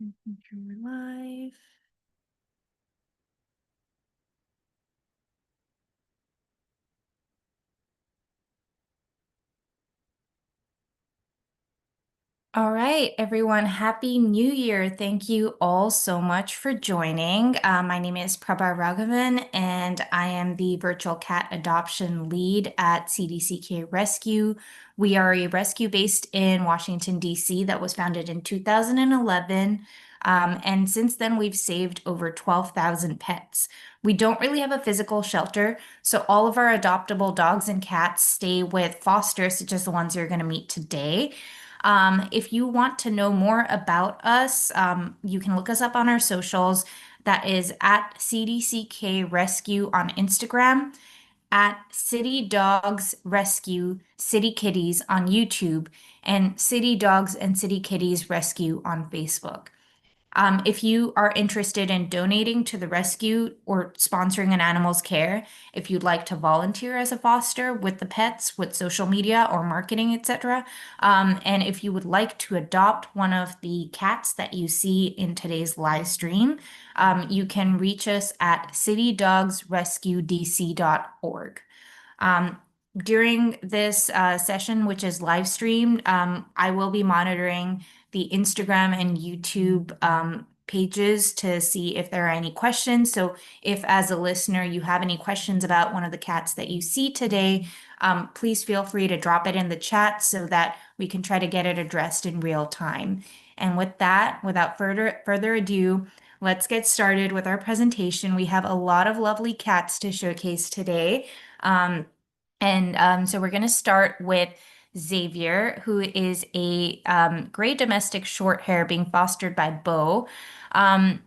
Making sure we're live. All right, everyone, Happy New Year. Thank you all so much for joining. My name is Prabha Raghavan, and I am the virtual cat adoption lead at CDCK Rescue. We are a rescue based in Washington, D.C. that was founded in 2011. And since then, we've saved over 12,000 pets. We don't really have a physical shelter, so all of our adoptable dogs and cats stay with fosters, such as the ones you're going to meet today. If you want to know more about us, you can look us up on our socials. That is at CDCK Rescue on Instagram, at City Dogs Rescue City Kitties on YouTube, and City Dogs and City Kitties Rescue on Facebook. If you are interested in donating to the rescue or sponsoring an animal's care, if you'd like to volunteer as a foster with the pets, with social media or marketing, etc., and if you would like to adopt one of the cats that you see in today's live stream, you can reach us at citydogsrescuedc.org. Um, During this session, which is live streamed, I will be monitoring the Instagram and YouTube pages to see if there are any questions. So if as a listener you have any questions about one of the cats that you see today, please feel free to drop it in the chat so that we can try to get it addressed in real time. And with that, without further ado, let's get started with our presentation. We have a lot of lovely cats to showcase today. So we're going to start with Xavier, who is a gray domestic short hair being fostered by Bo.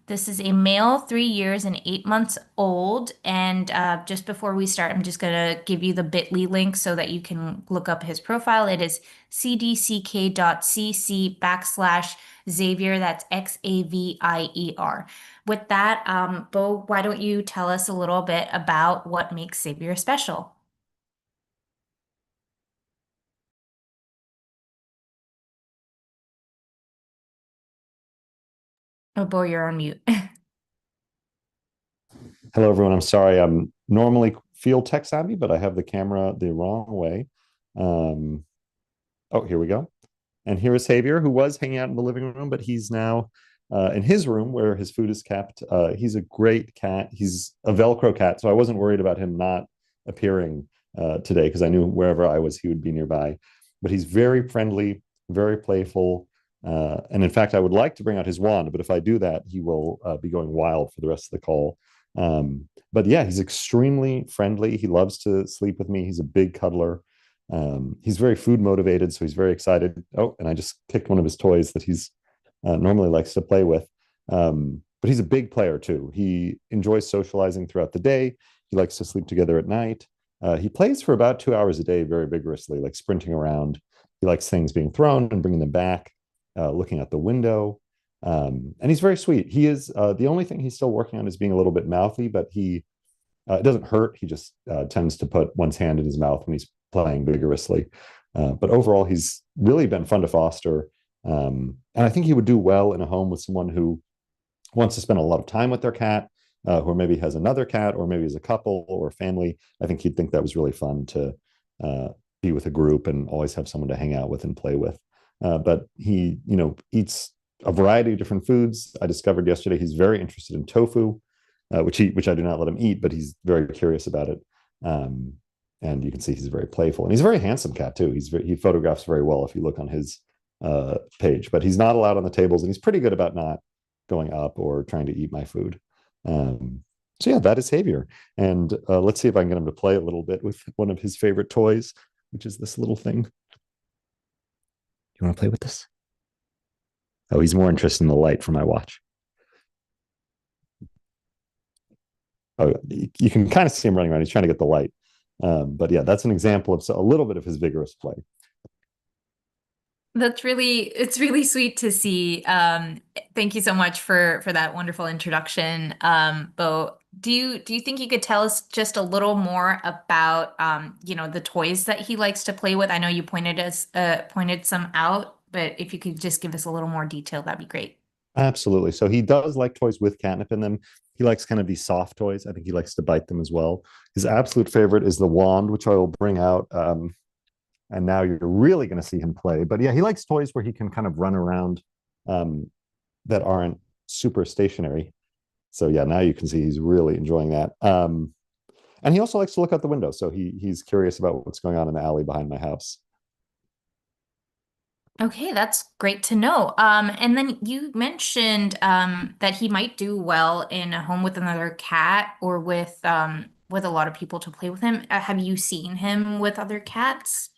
This is a male, 3 years and 8 months old. And just before we start, I'm just going to give you the bit.ly link so that you can look up his profile. It is cdck.cc/Xavier. That's Xavier. With that, Bo, why don't you tell us a little bit about what makes Xavier special? Oh, Bo, you're on mute. Hello, everyone. I'm sorry. I'm normally field tech savvy, but I have the camera the wrong way. Um, oh, here we go. And here is Xavier, who was hanging out in the living room, but he's now in his room where his food is kept. He's a great cat. He's a Velcro cat, so I wasn't worried about him not appearing today because I knew wherever I was, he would be nearby. But he's very friendly, very playful. And in fact, I would like to bring out his wand, but if I do that, he will be going wild for the rest of the call. But yeah, he's extremely friendly. He loves to sleep with me. He's a big cuddler. He's very food motivated, so he's very excited. Oh, and I just kicked one of his toys that he's normally likes to play with. But he's a big player too. He enjoys socializing throughout the day. He likes to sleep together at night. He plays for about 2 hours a day very vigorously, like sprinting around. He likes things being thrown and bringing them back, looking out the window. And he's very sweet. He is the only thing he's still working on is being a little bit mouthy, but it doesn't hurt. He just tends to put one's hand in his mouth when he's playing vigorously. But overall, he's really been fun to foster. And I think he would do well in a home with someone who wants to spend a lot of time with their cat, who maybe has another cat, or maybe as a couple or a family. I think he'd think that was really fun to be with a group and always have someone to hang out with and play with. But he, eats a variety of different foods. I discovered yesterday he's very interested in tofu, which I do not let him eat, but he's very curious about it. And you can see he's very playful, and he's a very handsome cat too. He photographs very well if you look on his page, but he's not allowed on the tables, and he's pretty good about not going up or trying to eat my food. So yeah, that is Xavier, and let's see if I can get him to play a little bit with one of his favorite toys, which is this little thing. You want to play with this? Oh, he's more interested in the light from my watch. Oh, you can kind of see him running around. He's trying to get the light. But yeah, that's an example of a little bit of his vigorous play. It's really sweet to see. Thank you so much for that wonderful introduction. Bo, do you think you could tell us just a little more about the toys that he likes to play with? I know you pointed some out, but if you could just give us a little more detail, that'd be great. Absolutely. So he does like toys with catnip in them. He likes kind of these soft toys. I think he likes to bite them as well. His absolute favorite is the wand, which I will bring out. And now you're really going to see him play. But yeah, he likes toys where he can kind of run around um, that aren't super stationary. So yeah, now you can see he's really enjoying that. And he also likes to look out the window. So he's curious about what's going on in the alley behind my house. Okay, that's great to know. And then you mentioned that he might do well in a home with another cat or with a lot of people to play with him. Have you seen him with other cats?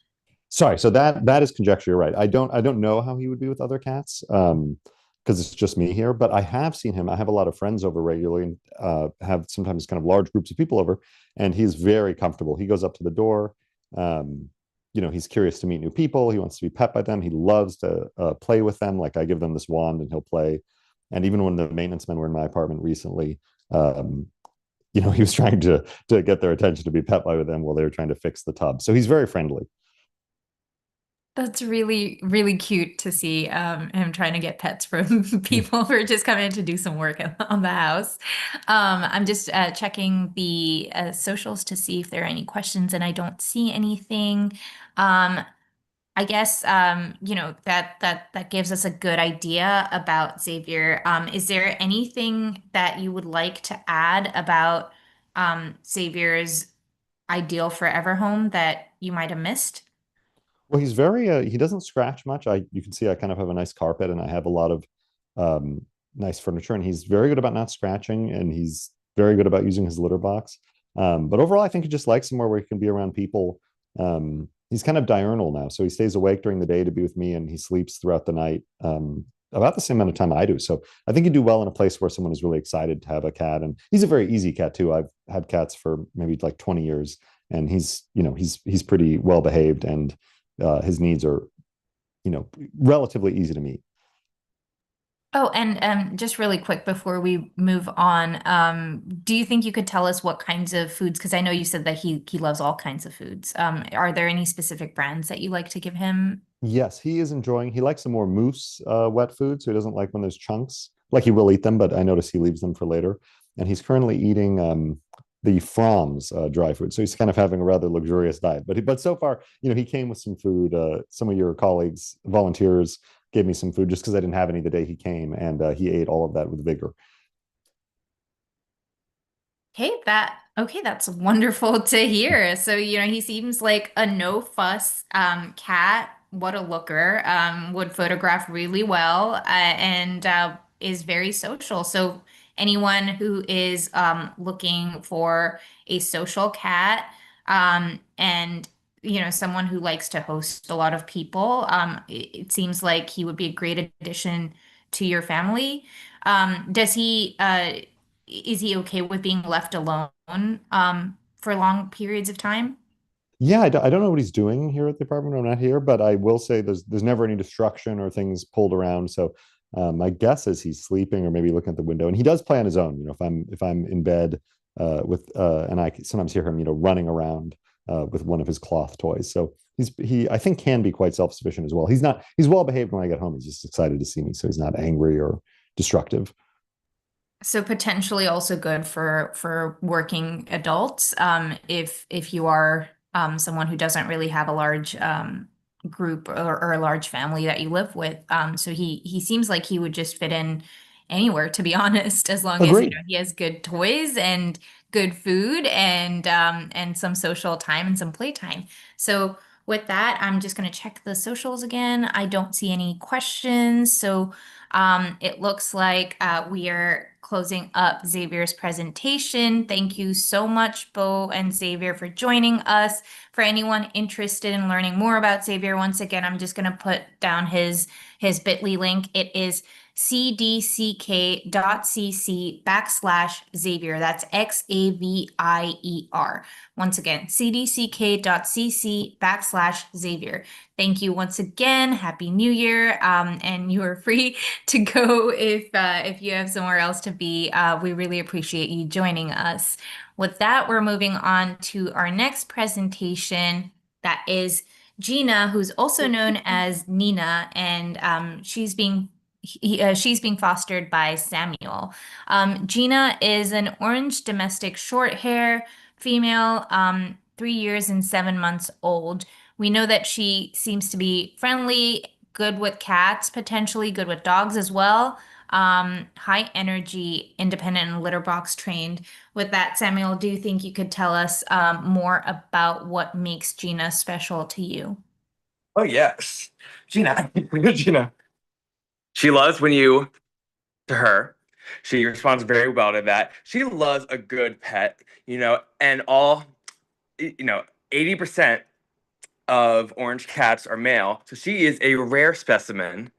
Sorry, so that is conjecture. You're right. I don't know how he would be with other cats, because it's just me here. But I have seen him. I have a lot of friends over regularly, and have sometimes kind of large groups of people over, and he's very comfortable. He goes up to the door. Um, he's curious to meet new people. He wants to be pet by them. He loves to play with them. Like I give them this wand, and he'll play. And even when the maintenance men were in my apartment recently, um, he was trying to get their attention to be pet by with them while they were trying to fix the tub. So he's very friendly. That's really, really cute to see him trying to get pets from people who are just coming in to do some work on the house. I'm just checking the socials to see if there are any questions, and I don't see anything. Um, I guess that gives us a good idea about Xavier. Is there anything that you would like to add about Xavier's ideal forever home that you might have missed? Well, he's very he doesn't scratch much. You can see I kind of have a nice carpet and I have a lot of um nice furniture, and he's very good about not scratching, and he's very good about using his litter box. But overall I think he just likes somewhere where he can be around people. He's kind of diurnal now, so he stays awake during the day to be with me, and he sleeps throughout the night about the same amount of time I do. So I think he'd do well in a place where someone is really excited to have a cat, and he's a very easy cat too. I've had cats for maybe like 20 years, and he's pretty well behaved, and his needs are, relatively easy to meet. Oh, and just really quick before we move on, do you think you could tell us what kinds of foods? Because I know you said that he loves all kinds of foods. Are there any specific brands that you like to give him? Yes, he is enjoying. He likes some more mousse wet food, so he doesn't like when there's chunks. Like he will eat them, but I notice he leaves them for later. And he's currently eating the Froms dry food, so he's kind of having a rather luxurious diet. But so far, he came with some food. Some of your colleagues, volunteers, gave me some food just because I didn't have any the day he came, and he ate all of that with vigor. Okay, that's wonderful to hear. So, he seems like a no fuss cat. What a looker. Would photograph really well, and is very social. So, anyone who is looking for a social cat, and someone who likes to host a lot of people, it seems like he would be a great addition to your family. Does he is he okay with being left alone for long periods of time? Yeah, I don't know what he's doing here at the apartment. I'm not here, but I will say there's never any destruction or things pulled around. So my guess is he's sleeping or maybe looking at the window. And he does play on his own. If I'm in bed and I sometimes hear him, running around with one of his cloth toys. So he I think can be quite self-sufficient as well. He's well behaved when I get home. He's just excited to see me, so he's not angry or destructive. So potentially also good for working adults, if you are someone who doesn't really have a large group or a large family that you live with. So he seems like he would just fit in anywhere, to be honest, as long as Agreed. he has good toys and good food and some social time and some playtime. So with that, I'm just going to check the socials again. I don't see any questions. So it looks like we are closing up Xavier's presentation. Thank you so much, Bo and Xavier, for joining us. For anyone interested in learning more about Xavier, once again, I'm just going to put down his bit.ly link. It is cdck.cc/Xavier. That's Xavier. Once again, cdck.cc/Xavier. Thank you once again. Happy New Year. And you are free to go if you have somewhere else to be. We really appreciate you joining us. With that, we're moving on to our next presentation. That is Gina, who's also known as Nina, and she's being she's being fostered by Samuel. Gina is an orange domestic short hair female, 3 years and 7 months old. We know that she seems to be friendly, good with cats, potentially good with dogs as well. High energy, independent, and litter box trained. With that, Samuel, do you think you could tell us more about what makes Gina special to you? Oh yes, Gina. Gina. She loves when you to her. She responds very well to that. She loves a good pet, and 80% of orange cats are male. So she is a rare specimen.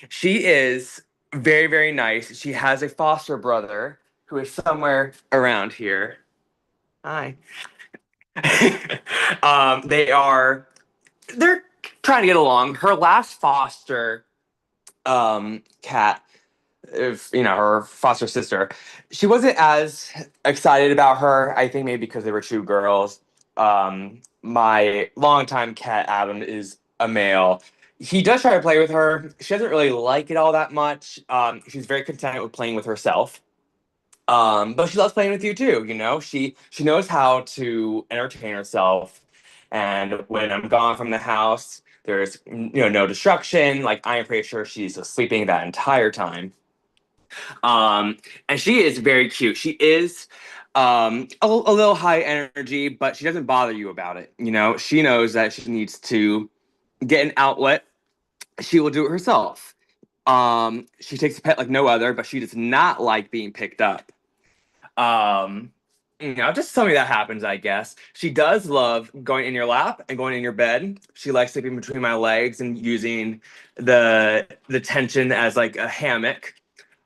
She is very, very nice. She has a foster brother who is somewhere around here. Hi. They are they're trying to get along. Her last foster cat, if her foster sister, she wasn't as excited about her. I think maybe because they were two girls. My longtime cat Adam is a male. He does try to play with her. She doesn't really like it all that much. She's very content with playing with herself. But she loves playing with you too. She knows how to entertain herself. And when I'm gone from the house, there's no destruction. Like I am pretty sure she's sleeping that entire time. And she is very cute. She is a little high energy, but she doesn't bother you about it. She knows that she needs to get an outlet. She will do it herself. She takes a pet like no other, but she does not like being picked up. Um, just something that happens, I guess. She does love going in your lap and going in your bed. She likes sleeping between my legs and using the tension as like a hammock.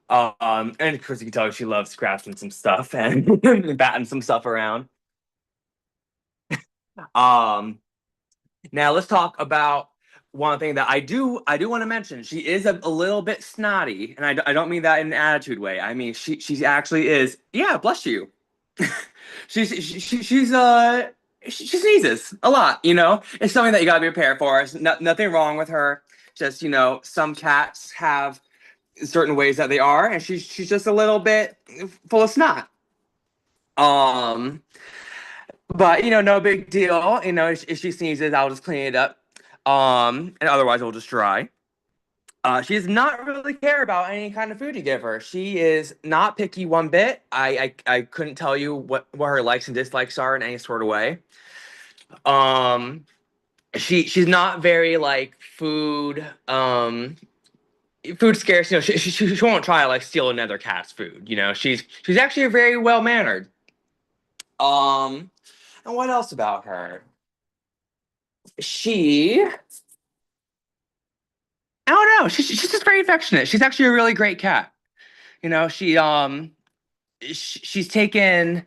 And of course, you can tell she loves scratching some stuff and batting some stuff around. Um, Now let's talk about one thing that I do want to mention. She is a little bit snotty, and I don't mean that in an attitude way. I mean she actually is. Yeah, bless you. She sneezes a lot. It's something that you gotta be prepared for. It's nothing wrong with her. Just some cats have certain ways that they are, and she's just a little bit full of snot. Um, but no big deal. If she sneezes, I'll just clean it up. And otherwise it'll just dry. She does not really care about any kind of food you give her. She is not picky one bit. I couldn't tell you what her likes and dislikes are in any sort of way. Um, she's not very like food scarce. She won't try to like steal another cat's food. She's actually very well mannered. Um, and what else about her? She I don't know. She's just very affectionate. She's actually a really great cat. She's taken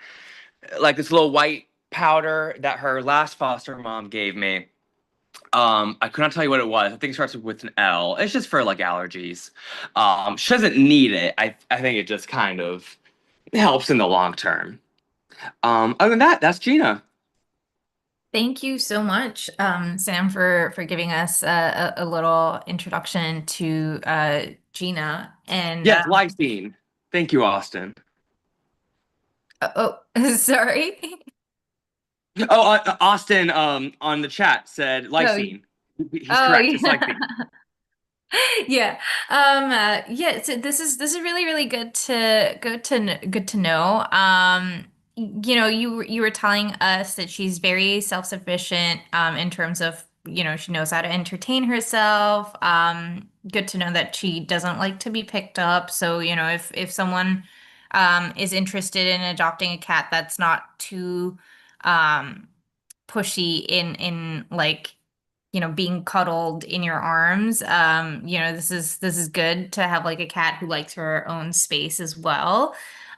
like this little white powder that her last foster mom gave me. I could not tell you what it was. I think it starts with an L. It's just for like allergies. She doesn't need it. I think it just kind of helps in the long term. Other than that, that's Gina. Thank you so much, Sam, for giving us a little introduction to Gina. And Yes, lysine. Thank you, Austin. oh, sorry. Oh, Austin, on the chat said Oh, lysine. He's oh correct. It's yeah. lysine. Yeah. Yeah, so this is really really good to know. You were telling us that she's very self-sufficient in terms of, she knows how to entertain herself. Good to know that she doesn't like to be picked up. So, if someone is interested in adopting a cat that's not too um pushy in like being cuddled in your arms. This is good to have like a cat who likes her own space as well.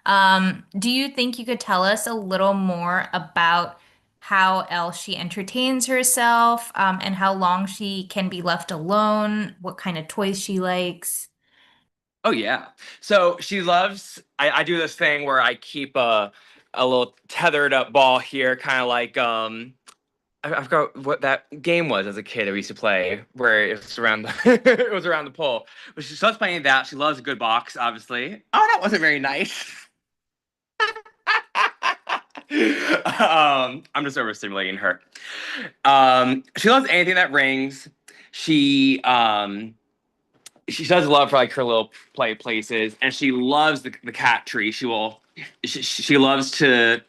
Do you think you could tell us a little more about how else she entertains herself, and how long she can be left alone, what kind of toys she likes? Oh yeah. So she loves. I do this thing where I keep a little tethered up ball here, kind of like I forgot what that game was as a kid that we used to play, where it was around the it was around the pole. But she loves playing that. She loves a good box, obviously. Oh, that wasn't very nice. I'm just overstimulating her. She loves anything that rings. She she does love like her little play places, and she loves the cat tree. She loves to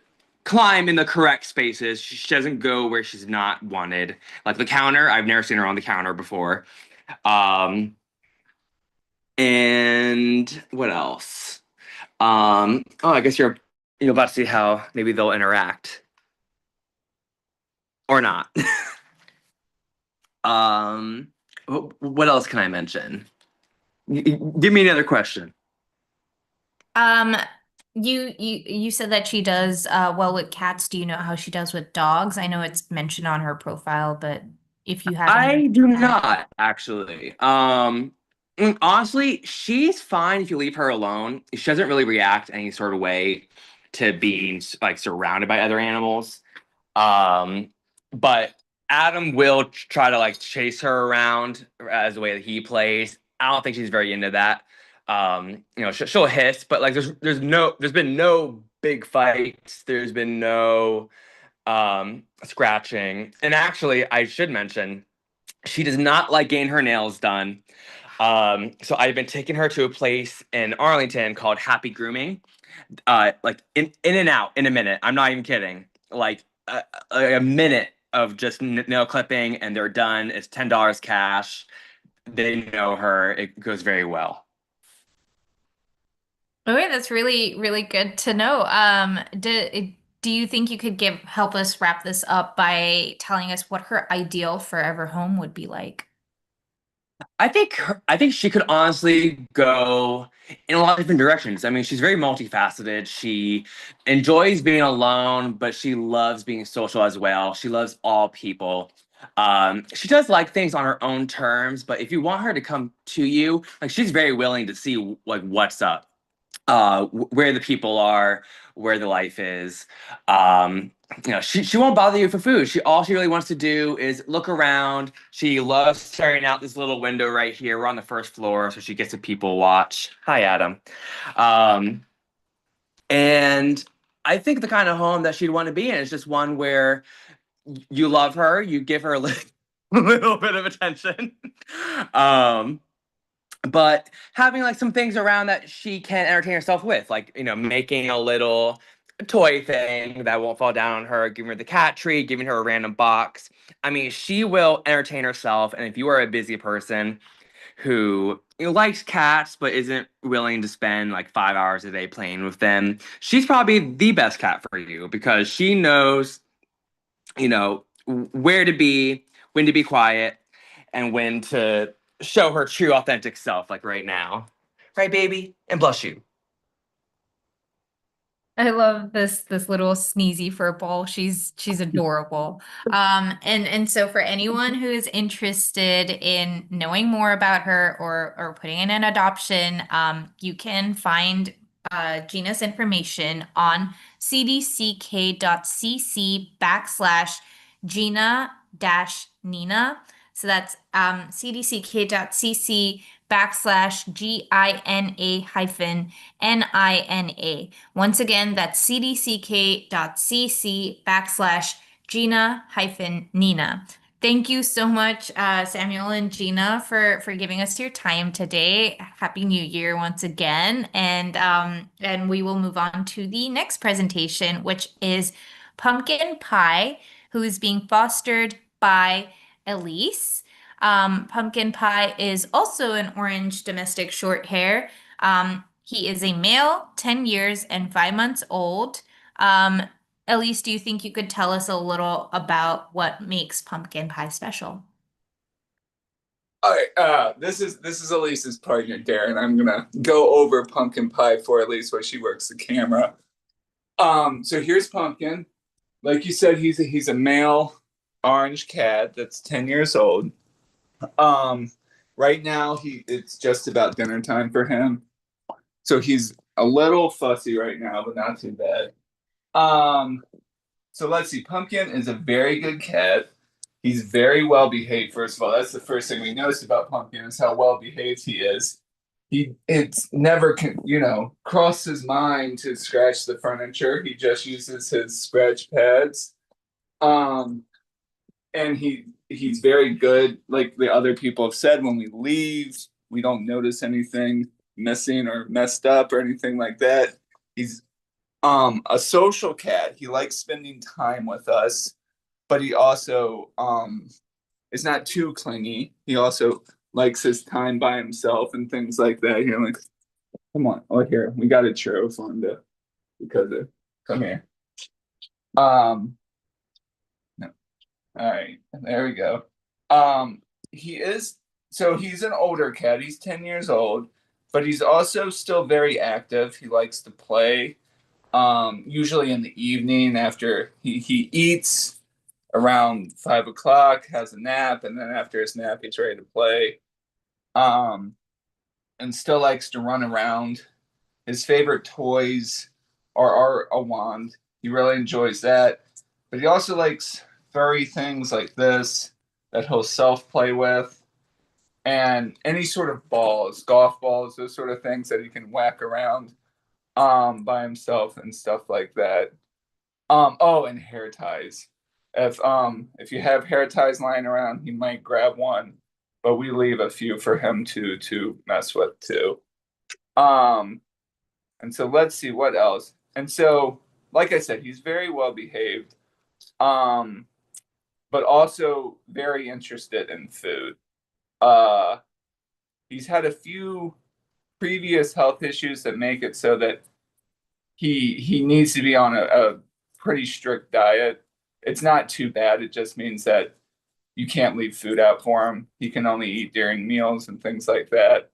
climb in the correct spaces. She doesn't go where she's not wanted. Like the counter, I've never seen her on the counter before. Um, and what else? Oh, I guess you're about to see how maybe they'll interact or not. um, what else can I mention? Give me another question. Um, you said that she does well with cats. Do you know how she does with dogs? I know it's mentioned on her profile, but if you have any. I do not actually. Honestly, she's fine if you leave her alone. She doesn't really react any sort of way to being like surrounded by other animals. Um, but Adam will try to like chase her around as the way that he plays. I don't think she's very into that. She'll hiss, but like there's been no big fights. There's been no scratching. And actually, I should mention she does not like getting her nails done. So I've been taking her to a place in Arlington called Happy Grooming. Like in and out in a minute. I'm not even kidding. Like a minute of just nail clipping, and they're done. It's $10 cash. They know her. It goes very well. Okay, that's really, really good to know. Do you think you could help us wrap this up by telling us what her ideal forever home would be like? I think she could honestly go in a lot of different directions. I mean, she's very multifaceted. She enjoys being alone, but she loves being social as well. She loves all people. She does like things on her own terms, but if you want her to come to you, like she's very willing to see like what's up, where the people are, where the life is. She won't bother you for food. She really wants to do is look around. She loves staring out this little window right here. We're on the first floor, so she gets to people watch. Hi, Adam. Um, and I think the kind of home that she'd want to be in is just one where you love her, you give her a little bit of attention. Um, but having like some things around that she can entertain herself with, like making a little toy thing that won't fall down on her, giving her the cat tree, giving her a random box. I mean, she will entertain herself, and if you are a busy person who likes cats but isn't willing to spend like 5 hours a day playing with them, she's probably the best cat for you because she knows where to be, when to be quiet, and when to show her true, authentic self, like right now. Right, baby? And bless you. I love this little sneezy fur ball. She's adorable. And so for anyone who is interested in knowing more about her or putting in an adoption, you can find Gina's information on cdck.cc/Gina dash Nina. So that's cdck.cc/GINA hyphen NINA. Once again, that's cdck.cc/Gina hyphen Nina. Thank you so much, Samuel and Gina, for giving us your time today. Happy New Year once again, and we will move on to the next presentation, which is Pumpkin Pie, who is being fostered by Elise. Pumpkin Pie is also an orange domestic short hair. He is a male, 10 years and 5 months old. Elise, do you think you could tell us a little about what makes Pumpkin Pie special? All right, this is Elise's partner, Darren. I'm gonna go over Pumpkin Pie for Elise while she works the camera. So here's Pumpkin. Like you said, he's a male orange cat that's 10 years old. Right now it's just about dinner time for him. So he's a little fussy right now, but not too bad. So let's see. Pumpkin is a very good cat. He's very well behaved, first of all. That's the first thing we noticed about Pumpkin is how well behaved he is. It's never crossed his mind to scratch the furniture. He just uses his scratch pads. Um, and he's very good. Like the other people have said, when we leave, we don't notice anything missing or messed up or anything like that. He's a social cat. He likes spending time with us, but he also is not too clingy. He also likes his time by himself and things like that. You're like, come on, oh here, we got a churro for him to because of come here. No. All right, there we go. He is so he's an older cat. He's 10 years old, but he's also still very active. He likes to play. Usually in the evening after he eats around 5 o'clock, has a nap, and then after his nap, he's ready to play. Um, and still likes to run around. His favorite toys are a wand. He really enjoys that. But he also likes furry things like this that he'll self play with, and any sort of balls, golf balls, those sort of things that he can whack around by himself and stuff like that. Oh, and hair ties. If you have hair ties lying around, he might grab one, but we leave a few for him to mess with too. Um, and so let's see what else. And so, like I said, he's very well behaved, um, but also very interested in food. Uh, he's had a few previous health issues that make it so that he needs to be on a pretty strict diet. It's not too bad. It just means that you can't leave food out for him. He can only eat during meals and things like that.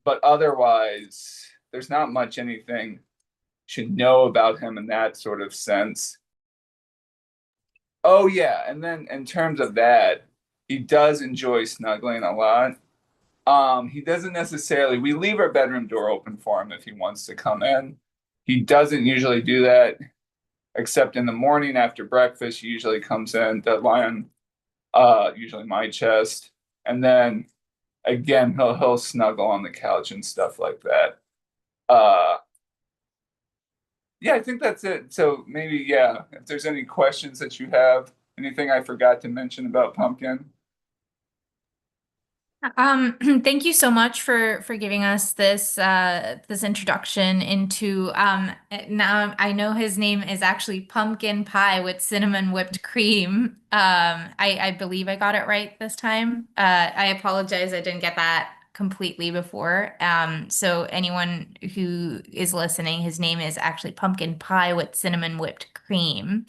But otherwise, there's not much anything should know about him in that sort of sense. Oh yeah, and then in terms of that, he does enjoy snuggling a lot. He doesn't necessarily, we leave our bedroom door open for him if he wants to come in. He doesn't usually do that, except in the morning after breakfast. He usually comes in to lie on usually my chest. And then again, he'll snuggle on the couch and stuff like that. Uh yeah, I think that's it. So maybe, yeah, if there's any questions that you have, anything I forgot to mention about Pumpkin. Thank you so much for giving us this introduction into now I know his name is actually pumpkin pie with cinnamon whipped cream. I believe I got it right this time. I apologize I didn't get that completely before. So anyone who is listening, his name is actually pumpkin pie with cinnamon whipped cream.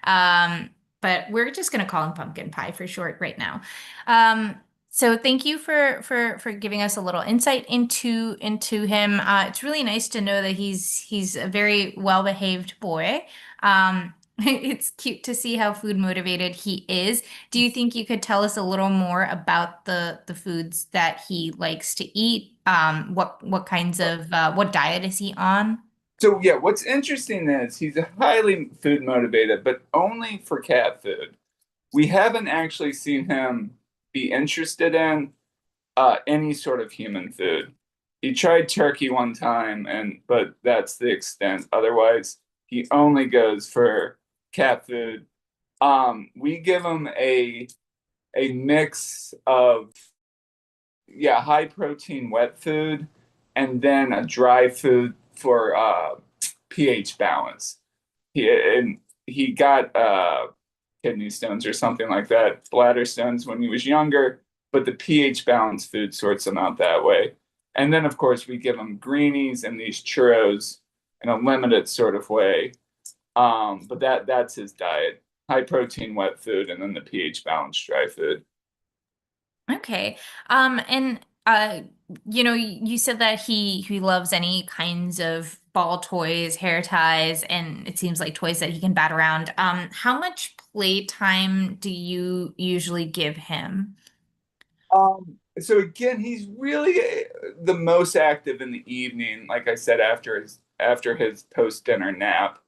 But we're just gonna call him pumpkin pie for short right now. So thank you for giving us a little insight into him. It's really nice to know that he's a very well-behaved boy. It's cute to see how food motivated he is. Do you think you could tell us a little more about the foods that he likes to eat? What kinds of what diet is he on? So yeah, what's interesting is he's highly food motivated, but only for cat food. We haven't actually seen him be interested in any sort of human food. He tried turkey one time, but that's the extent. Otherwise, he only goes for cat food. We give him a mix of high protein wet food and then a dry food for pH balance. He got kidney stones or something like that, bladder stones when he was younger, but the pH balanced food sorts him out that way. And then, of course, we give him greenies and these churros in a limited sort of way. But that's his diet: high protein wet food, and then the pH balanced dry food. Okay. And you said that he loves any kinds of ball toys, hair ties, and it seems like toys that he can bat around. How much playtime do you usually give him? So again, he's really the most active in the evening, like I said, after his post dinner nap.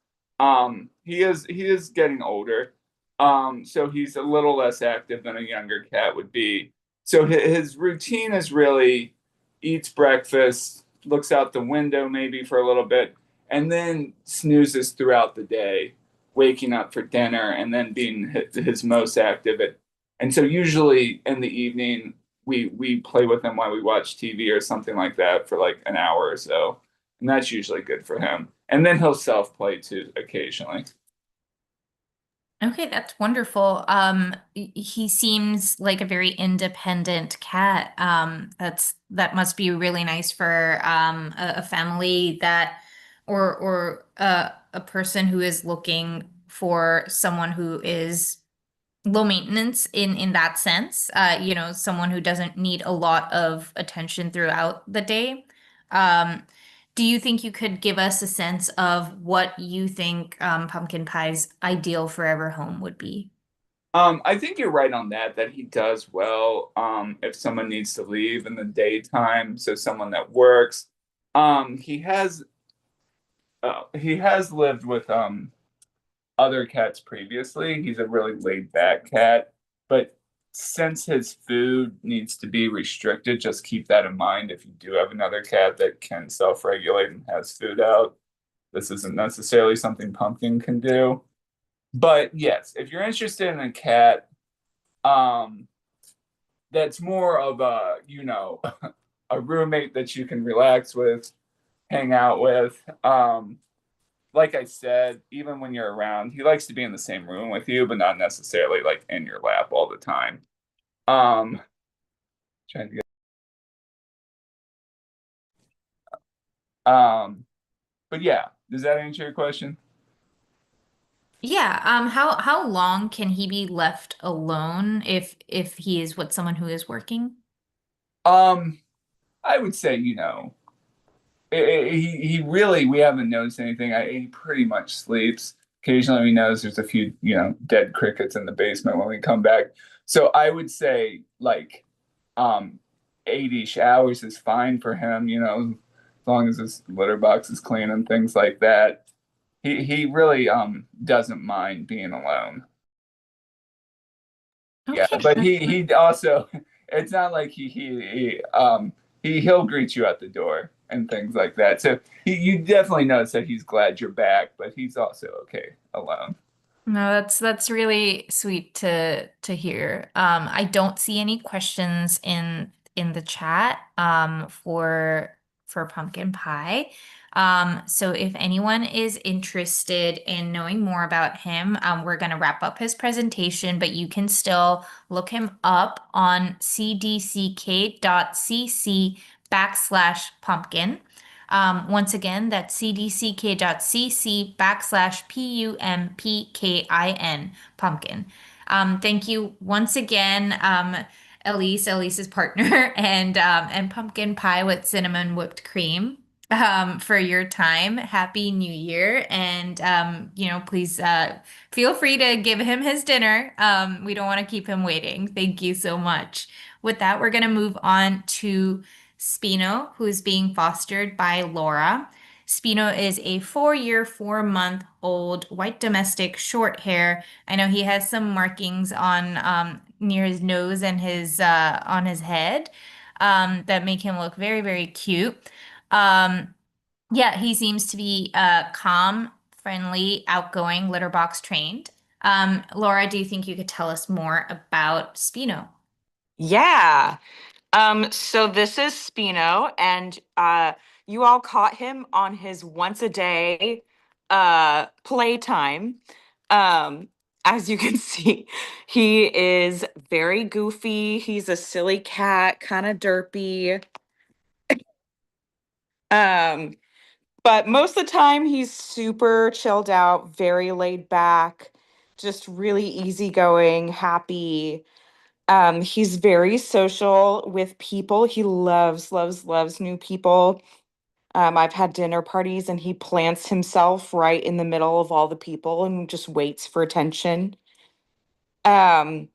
He is getting older. So he's a little less active than a younger cat would be. So his routine is really eats breakfast, looks out the window maybe for a little bit, and then snoozes throughout the day, waking up for dinner and then being his most active at. And so usually in the evening we play with him while we watch TV or something like that for like an hour or so, and that's usually good for him. And then he'll self play too occasionally. Okay, that's wonderful. He seems like a very independent cat. That must be really nice for a family that or a person who is looking for someone who is low maintenance in that sense. Someone who doesn't need a lot of attention throughout the day. Um, do you think you could give us a sense of what you think Pumpkin Pie's ideal forever home would be? I think you're right on that, that he does well if someone needs to leave in the daytime, so someone that works. He has lived with other cats previously. He's a really laid back cat, but since his food needs to be restricted, just keep that in mind if you do have another cat that can self-regulate and has food out. This isn't necessarily something Pumpkin can do. But yes, if you're interested in a cat, um, that's more of a roommate that you can relax with, hang out with. Like I said, even when you're around, he likes to be in the same room with you, but not necessarily like in your lap all the time. Um, trying to get, um, but yeah, does that answer your question? Yeah, how long can he be left alone if he is with someone who is working? Um, I would say, he really, we haven't noticed anything. He pretty much sleeps. Occasionally we notice there's a few, dead crickets in the basement when we come back. So I would say like 8-ish hours is fine for him, as long as his litter box is clean and things like that. He really doesn't mind being alone. Yeah, Okay. but he also, it's not like he'll greet you at the door and things like that. So you definitely notice that he's glad you're back, but he's also okay alone. No, that's really sweet to hear. I don't see any questions in the chat for pumpkin pie. So if anyone is interested in knowing more about him, we're gonna wrap up his presentation, but you can still look him up on cdck.cc/pumpkin. Once again, that's cdck.cc/pumpkin, pumpkin. Thank you once again, Elise's partner, and pumpkin pie with cinnamon whipped cream, for your time. Happy New Year, and please feel free to give him his dinner. We don't want to keep him waiting. Thank you so much. With that, we're gonna move on to Spino, who is being fostered by Laura. Spino is a 4-year, 4-month-old white domestic short hair. I know he has some markings on near his nose and his on his head that make him look very, very cute. Yeah, he seems to be calm, friendly, outgoing, litter box trained. Laura, do you think you could tell us more about Spino? Yeah. So this is Spino, and you all caught him on his once a day playtime. Um, as you can see, he is very goofy. He's a silly cat, kind of derpy. Um, but most of the time he's super chilled out, very laid back, just really easygoing, happy. He's very social with people. He loves, loves, loves new people. I've had dinner parties and he plants himself right in the middle of all the people and just waits for attention. Um,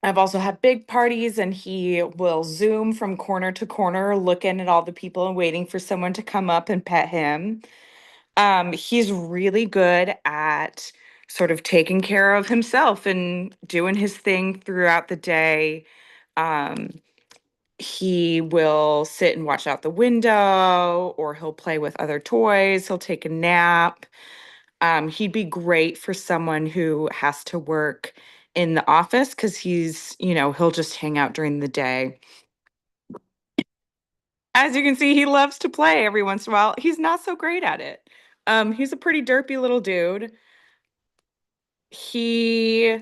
I've also had big parties and he will zoom from corner to corner, looking at all the people and waiting for someone to come up and pet him. He's really good at sort of taking care of himself and doing his thing throughout the day. Um, he will sit and watch out the window, or he'll play with other toys. He'll take a nap. He'd be great for someone who has to work in the office because he'll just hang out during the day. As you can see, he loves to play every once in a while. He's not so great at it. He's a pretty derpy little dude. He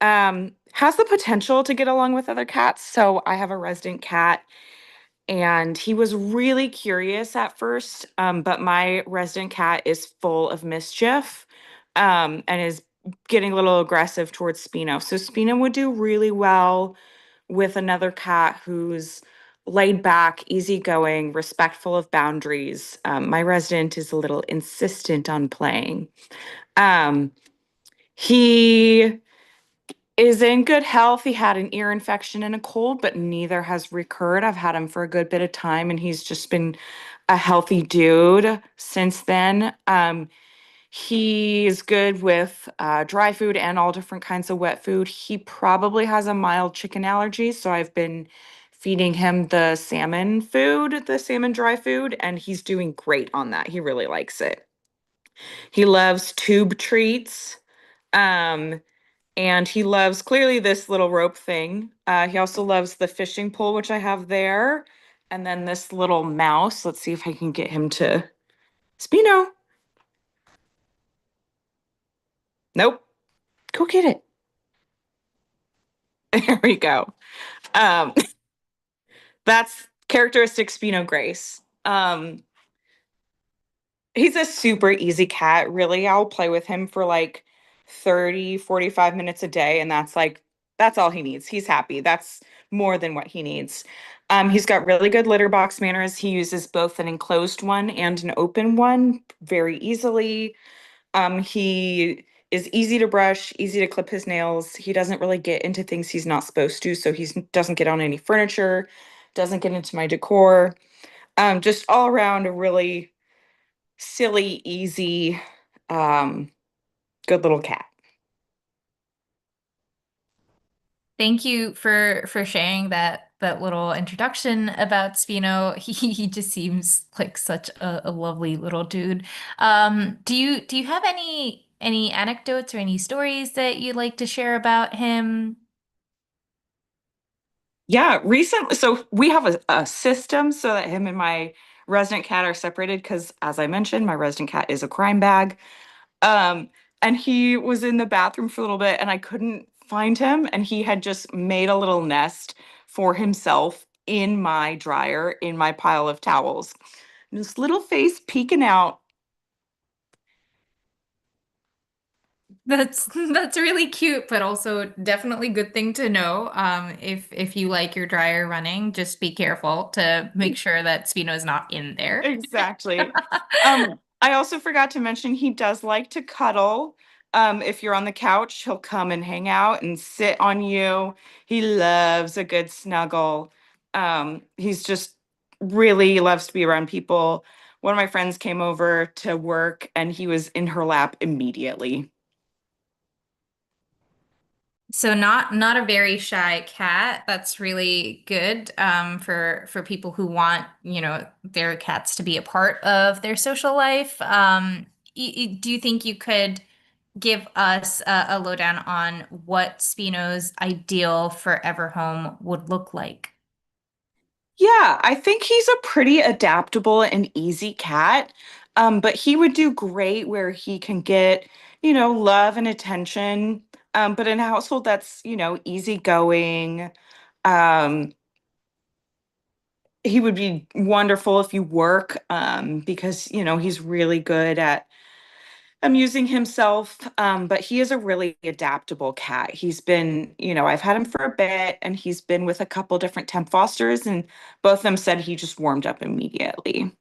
has the potential to get along with other cats. So I have a resident cat, and he was really curious at first. But my resident cat is full of mischief, and is getting a little aggressive towards Spino. So Spino would do really well with another cat who's laid back, easygoing, respectful of boundaries. My resident is a little insistent on playing. Um, he is in good health. He had an ear infection and a cold, but neither has recurred. I've had him for a good bit of time, and he's just been a healthy dude since then. He's good with dry food and all different kinds of wet food. He probably has a mild chicken allergy, so I've been feeding him the salmon food, the salmon dry food, and he's doing great on that. He really likes it. He loves tube treats. Um, and he loves clearly this little rope thing. He also loves the fishing pole, which I have there. And then this little mouse. Let's see if I can get him to Spino. Nope. Go get it. There we go. Um, that's characteristic Spino Grace. He's a super easy cat. Really, I'll play with him for like 30, 45 minutes a day, and that's all he needs. He's happy. That's more than what he needs. He's got really good litter box manners. He uses both an enclosed one and an open one very easily. He is easy to brush, easy to clip his nails. He doesn't really get into things he's not supposed to, so he doesn't get on any furniture, doesn't get into my decor. Just all around a really silly, easy, um, good little cat. Thank you for sharing that little introduction about Spino. He just seems like such a lovely little dude. Do you have any anecdotes or any stories that you'd like to share about him? Yeah, recently, so we have a system so that him and my resident cat are separated because, as I mentioned, my resident cat is a crime bag. Um, and he was in the bathroom for a little bit and I couldn't find him. And he had just made a little nest for himself in my dryer, in my pile of towels. And this little face peeking out. That's really cute, but also definitely good thing to know. If you like your dryer running, just be careful to make sure that Spino is not in there. Exactly. I also forgot to mention he does like to cuddle. If you're on the couch, he'll come and hang out and sit on you. He loves a good snuggle. He's just really loves to be around people. One of my friends came over to work and he was in her lap immediately. So not a very shy cat. That's really good for people who want, their cats to be a part of their social life. Do you think you could give us a lowdown on what Spino's ideal forever home would look like? Yeah, I think he's a pretty adaptable and easy cat. But he would do great where he can get, love and attention. But in a household that's, easygoing, um, he would be wonderful if you work, because, he's really good at amusing himself. But he is a really adaptable cat. He's been, I've had him for a bit and he's been with a couple different temp fosters, and both of them said he just warmed up immediately.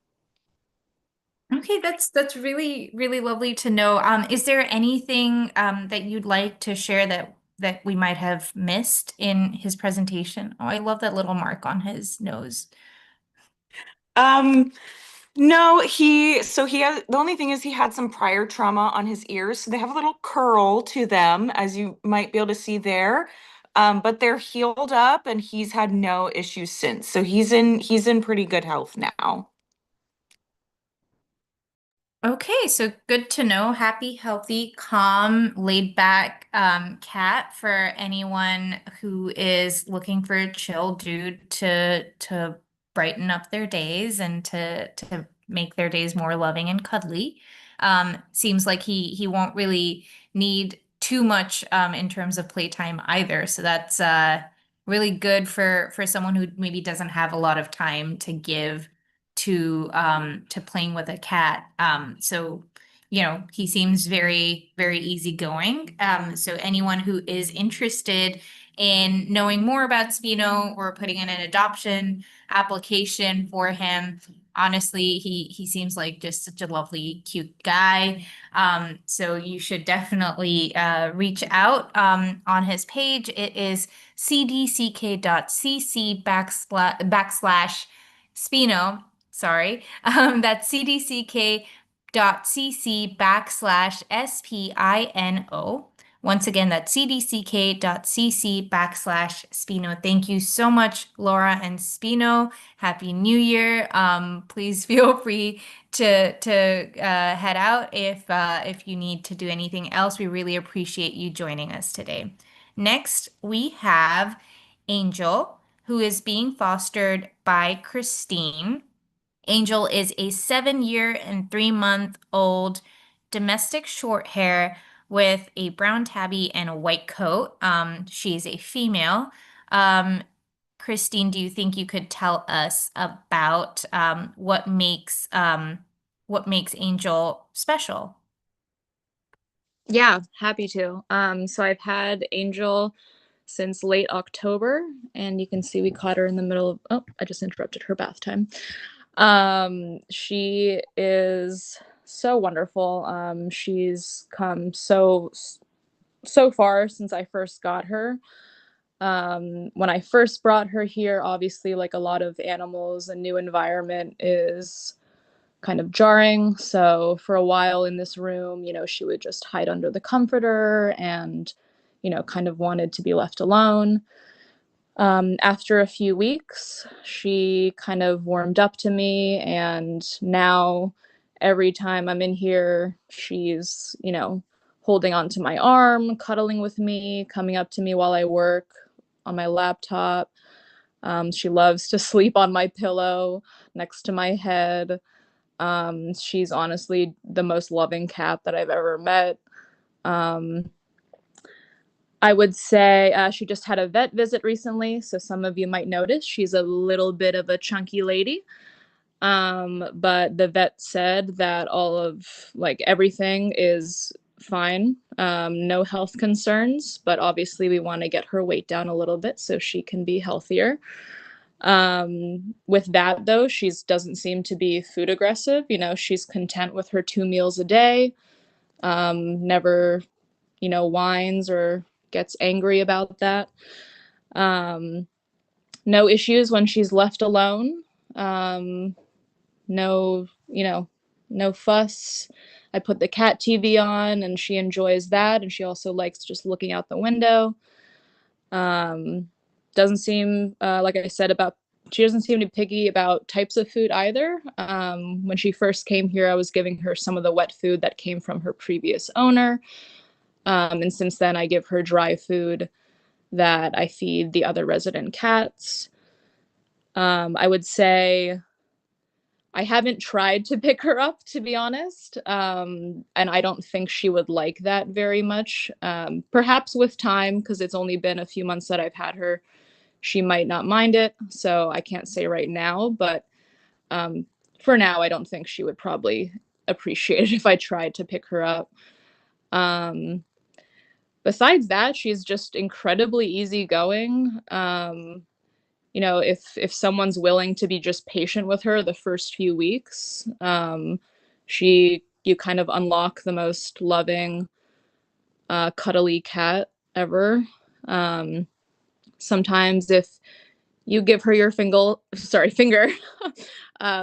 Okay, that's really really lovely to know. Is there anything that you'd like to share that we might have missed in his presentation? Oh, I love that little mark on his nose. Um, No, he has, the only thing is he had some prior trauma on his ears, so they have a little curl to them, as you might be able to see there. But they're healed up and he's had no issues since. So he's in pretty good health now. Okay, so good to know. Happy, healthy, calm, laid back cat for anyone who is looking for a chill dude to brighten up their days and to make their days more loving and cuddly. Seems like he won't really need too much in terms of playtime either. So that's really good for someone who maybe doesn't have a lot of time to give to playing with a cat. So he seems very easygoing. So anyone who is interested in knowing more about Spino or putting in an adoption application for him, honestly, he seems like just such a lovely, cute guy. So you should definitely reach out on his page. It is cdck.cc backslash Spino. Sorry. That's cdck.cc backslash SPINO. Once again, that's cdck.cc backslash Spino. Thank you so much, Laura and Spino. Happy New Year. Please feel free to head out if you need to do anything else. We really appreciate you joining us today. Next, we have Angel, who is being fostered by Christine. Angel is a 7 year and 3 month old domestic short hair with a brown tabby and a white coat. She's a female. Um, Christine, do you think you could tell us about what makes Angel special? Yeah, happy to. So I've had Angel since late October, and you can see we caught her in the middle of, oh, I just interrupted her bath time. She is so wonderful. She's come so far since I first got her. When I first brought her here, obviously, like a lot of animals, a new environment is kind of jarring. So for a while in this room, she would just hide under the comforter and, kind of wanted to be left alone. After a few weeks, she kind of warmed up to me, and now every time I'm in here, she's, holding onto my arm, cuddling with me, coming up to me while I work on my laptop. She loves to sleep on my pillow next to my head. She's honestly the most loving cat that I've ever met. I would say she just had a vet visit recently, so some of you might notice she's a little bit of a chunky lady. But the vet said that all of everything is fine, no health concerns, but obviously we want to get her weight down a little bit so she can be healthier. With that though, she doesn't seem to be food aggressive. She's content with her 2 meals a day. Never, whines or gets angry about that. No issues when she's left alone. No, no fuss. I put the cat TV on and she enjoys that, and she also likes just looking out the window. Doesn't seem, like I said, she doesn't seem to be picky about types of food either. When she first came here, I was giving her some of the wet food that came from her previous owner. And since then, I give her dry food that I feed the other resident cats. I would say I haven't tried to pick her up, to be honest. And I don't think she would like that very much. Perhaps with time, because it's only been a few months that I've had her, she might not mind it. So I can't say right now, but for now, I don't think she would probably appreciate it if I tried to pick her up. Besides that, she's just incredibly easygoing. If someone's willing to be just patient with her the first few weeks, you kind of unlock the most loving, cuddly cat ever. Sometimes if you give her your finger.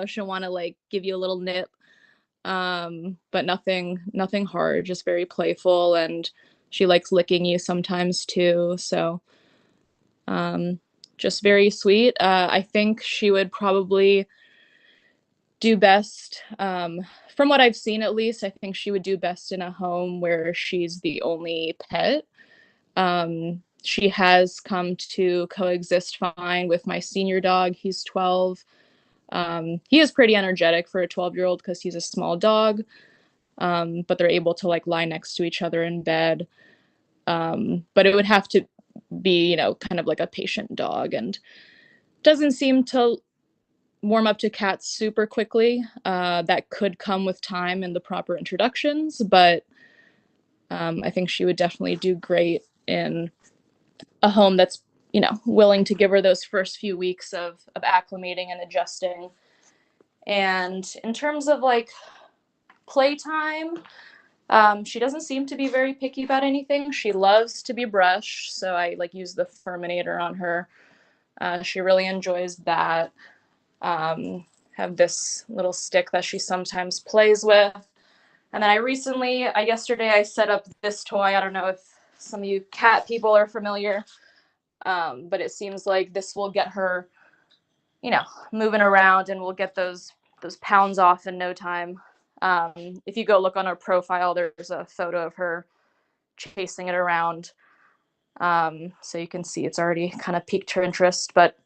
She'll want to like give you a little nip, but nothing hard, just very playful, and she likes licking you sometimes too. So just very sweet. I think she would probably do best, from what I've seen at least, I think she would do best in a home where she's the only pet. She has come to coexist fine with my senior dog. He's 12. He is pretty energetic for a 12-year-old because he's a small dog, but they're able to like lie next to each other in bed. But it would have to be, you know, kind of like a patient dog, and doesn't seem to warm up to cats super quickly. That could come with time and the proper introductions, but I think she would definitely do great in a home that's, you know, willing to give her those first few weeks of acclimating and adjusting. And in terms of like playtime, she doesn't seem to be very picky about anything. She loves to be brushed, so I like use the Furminator on her. She really enjoys that. Have this little stick that she sometimes plays with. And then yesterday I set up this toy. I don't know if some of you cat people are familiar, but it seems like this will get her, you know, moving around, and we'll get those pounds off in no time. If you go look on her profile, there's a photo of her chasing it around. So you can see it's already kind of piqued her interest, but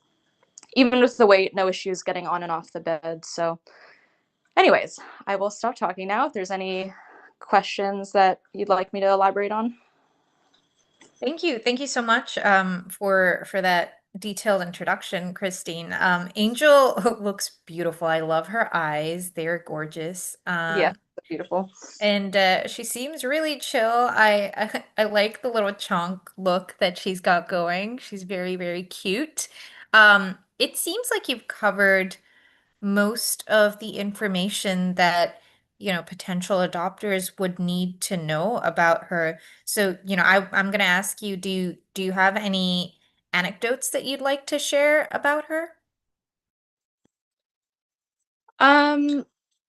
even with the weight, no issues getting on and off the bed. So anyways, I will stop talking now. If there's any questions that you'd like me to elaborate on. Thank you. Thank you so much for that detailed introduction, Christine. Angel looks beautiful. I love her eyes. They're gorgeous. Yeah, beautiful. And she seems really chill. I like the little chunk look that she's got going. She's very, very cute. It seems like you've covered most of the information that, you know, potential adopters would need to know about her. So, you know, I'm gonna ask you, do you have any anecdotes that you'd like to share about her?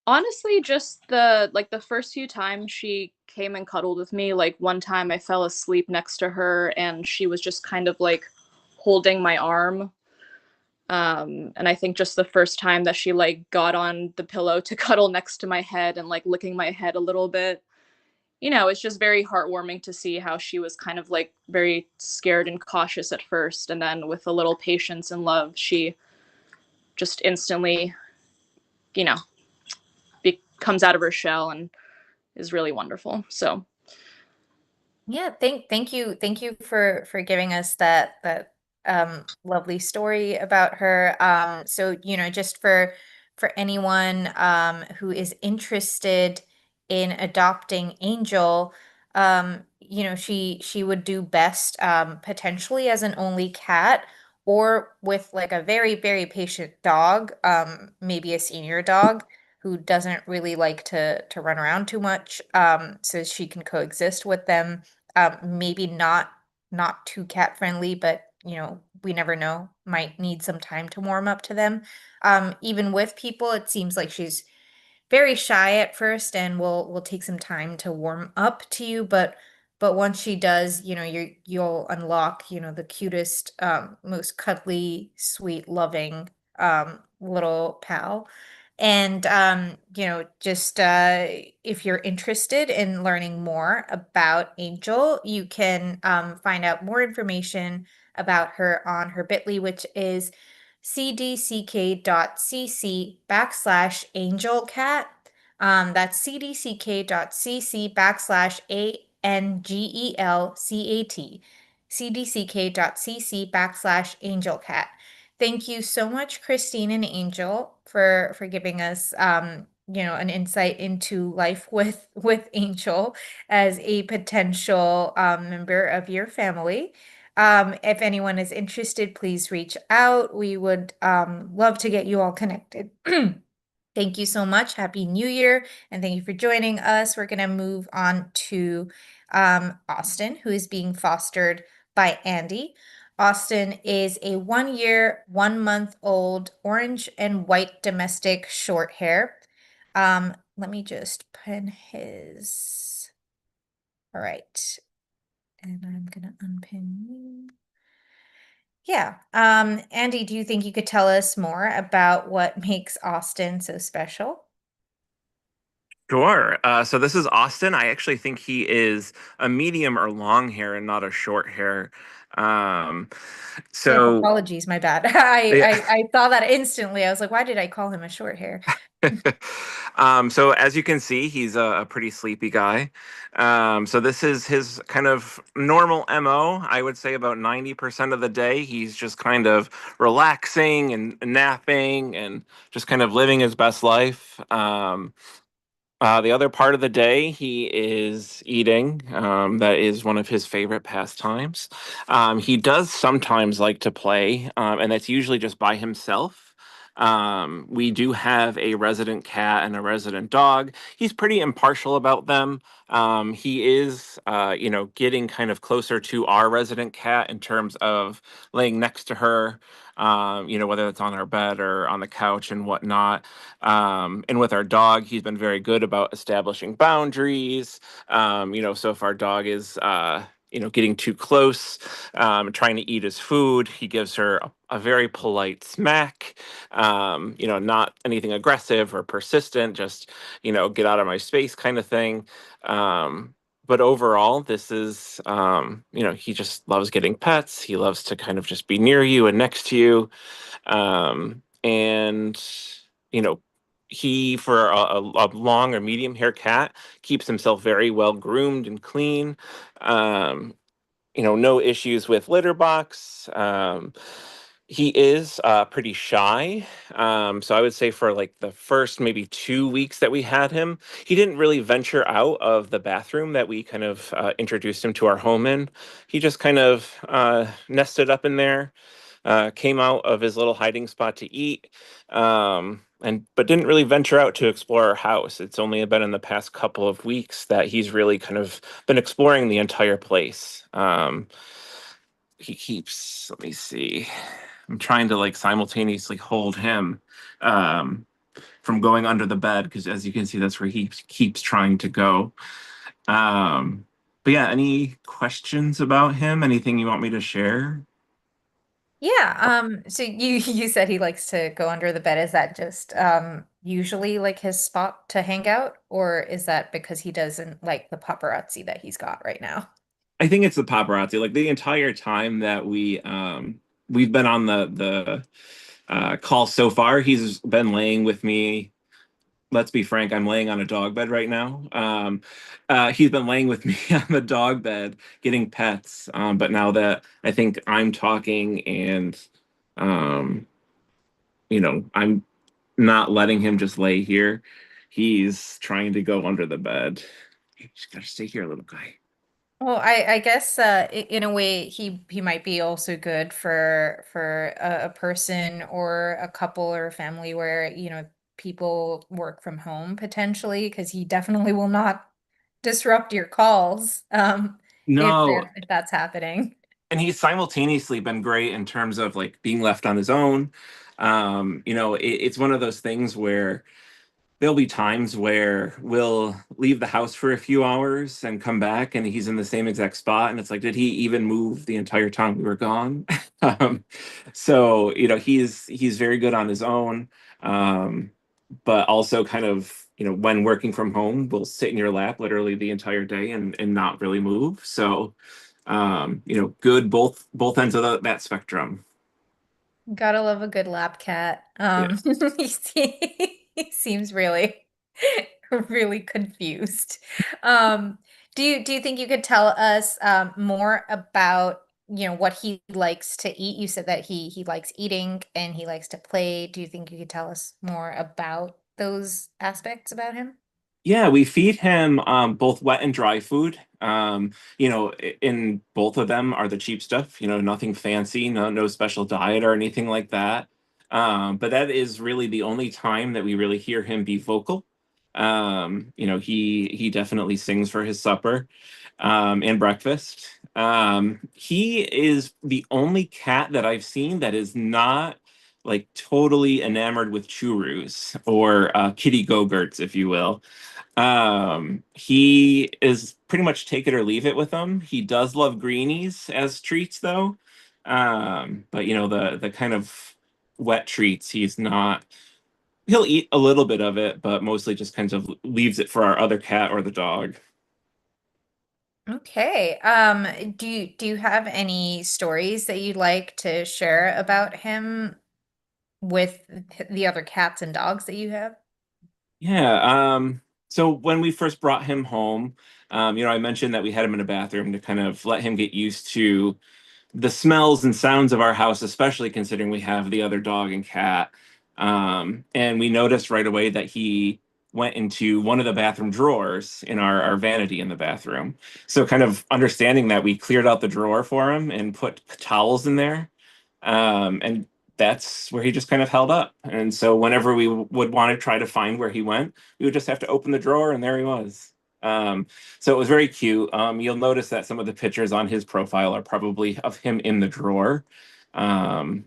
Honestly, just the first few times she came and cuddled with me, like one time I fell asleep next to her and she was just kind of like holding my arm. And I think just the first time that she like got on the pillow to cuddle next to my head and like licking my head a little bit, you know, it's just very heartwarming to see how she was kind of like very scared and cautious at first. And then with a little patience and love, she just instantly, you know, comes out of her shell and is really wonderful. So Yeah, thank you for giving us that lovely story about her. So you know, just for anyone who is interested in adopting Angel, you know, she would do best potentially as an only cat or with like a very, very patient dog, maybe a senior dog who doesn't really like to run around too much, so she can coexist with them. Maybe not too cat friendly, but you know, we never know. Might need some time to warm up to them. Even with people, it seems like she's very shy at first and will take some time to warm up to you, but once she does, you know, you'll unlock, you know, the cutest, most cuddly, sweet, loving little pal. And you know, just if you're interested in learning more about Angel, you can find out more information about her on her Bitly, which is cdck.cc/angelcat. That's cdck.cc/angelcat. cdck.cc/angelcat. Thank you so much, Christine and Angel, for giving us you know, an insight into life with Angel as a potential member of your family. If anyone is interested, please reach out. We would love to get you all connected. Thank you so much. Happy New Year, and thank you for joining us. We're going to move on to Austin, who is being fostered by Andy. Austin is a 1 year, 1 month old orange and white domestic short hair. Let me just pin his. All right. And I'm gonna unpin you. Yeah. Andy, do you think you could tell us more about what makes Austin so special? Sure. So this is Austin. I actually think he is a medium or long hair and not a short hair. Um, Oh, so apologies, my bad. yeah. I saw that instantly. I was like, why did I call him a short hair? So as you can see, he's a pretty sleepy guy. So this is his kind of normal MO. I would say about 90% of the day, he's just kind of relaxing and napping and just kind of living his best life. The other part of the day, he is eating. That is one of his favorite pastimes. He does sometimes like to play, and that's usually just by himself. We do have a resident cat and a resident dog. He's pretty impartial about them. He is, getting kind of closer to our resident cat in terms of laying next to her, whether it's on our bed or on the couch and whatnot. And with our dog, he's been very good about establishing boundaries. So if our dog is, getting too close, trying to eat his food, he gives her a very polite smack. Not anything aggressive or persistent, just, get out of my space kind of thing. But overall, this is, he just loves getting pets. He loves to kind of just be near you and next to you. And you know he for a long or medium hair cat keeps himself very well groomed and clean. um no issues with litter box. He is pretty shy. So I would say for like the first maybe 2 weeks that we had him, he didn't really venture out of the bathroom that we kind of introduced him to our home in. He just kind of nested up in there, came out of his little hiding spot to eat, and but didn't really venture out to explore our house. It's only been in the past couple of weeks that he's really kind of been exploring the entire place. He keeps, let me see, I'm trying to like simultaneously hold him um, from going under the bed because as you can see, that's where he keeps trying to go. Um, but yeah, any questions about him? Anything you want me to share? Yeah, so you said he likes to go under the bed. Is that just usually like his spot to hang out, or is that because he doesn't like the paparazzi that he's got right now? I think it's the paparazzi. Like the entire time that we've been on the call so far, he's been laying with me. Let's be frank, I'm laying on a dog bed right now. He's been laying with me on the dog bed, getting pets. But now that I think I'm talking and um, I'm not letting him just lay here, he's trying to go under the bed. You just gotta stay here, little guy. Well, I guess in a way he might be also good for a person or a couple or a family where, people work from home potentially, because he definitely will not disrupt your calls No, if that's happening. and he's simultaneously been great in terms of like being left on his own. It's one of those things where there'll be times where we'll leave the house for a few hours and come back and he's in the same exact spot and it's like, did he even move the entire time we were gone? um, so he's very good on his own, but also kind of when working from home will sit in your lap literally the entire day and not really move. So good both ends of that spectrum. Gotta love a good lap cat. Yeah. He seems really, really confused. Um, do you think you could tell us more about, what he likes to eat? You said that he likes eating and he likes to play. Do you think you could tell us more about those aspects about him? Yeah, we feed him both wet and dry food. In both of them are the cheap stuff, nothing fancy, no special diet or anything like that. But that is really the only time that we really hear him be vocal. He definitely sings for his supper and breakfast. He is the only cat that I've seen that is not like totally enamored with churros or kitty go-gurts, if you will. He is pretty much take it or leave it with them. He does love greenies as treats, though. But the kind of wet treats, he's not. He'll eat a little bit of it, but mostly just kind of leaves it for our other cat or the dog. Okay. Do you have any stories that you'd like to share about him with the other cats and dogs that you have? Yeah. So when we first brought him home, I mentioned that we had him in a bathroom to kind of let him get used to the smells and sounds of our house, especially considering we have the other dog and cat. And we noticed right away that he went into one of the bathroom drawers in our vanity in the bathroom. So, kind of understanding that, we cleared out the drawer for him and put towels in there. And that's where he just kind of held up. And so, whenever we would want to try to find where he went, we would just have to open the drawer, and there he was. So it was very cute. You'll notice that some of the pictures on his profile are probably of him in the drawer. Um,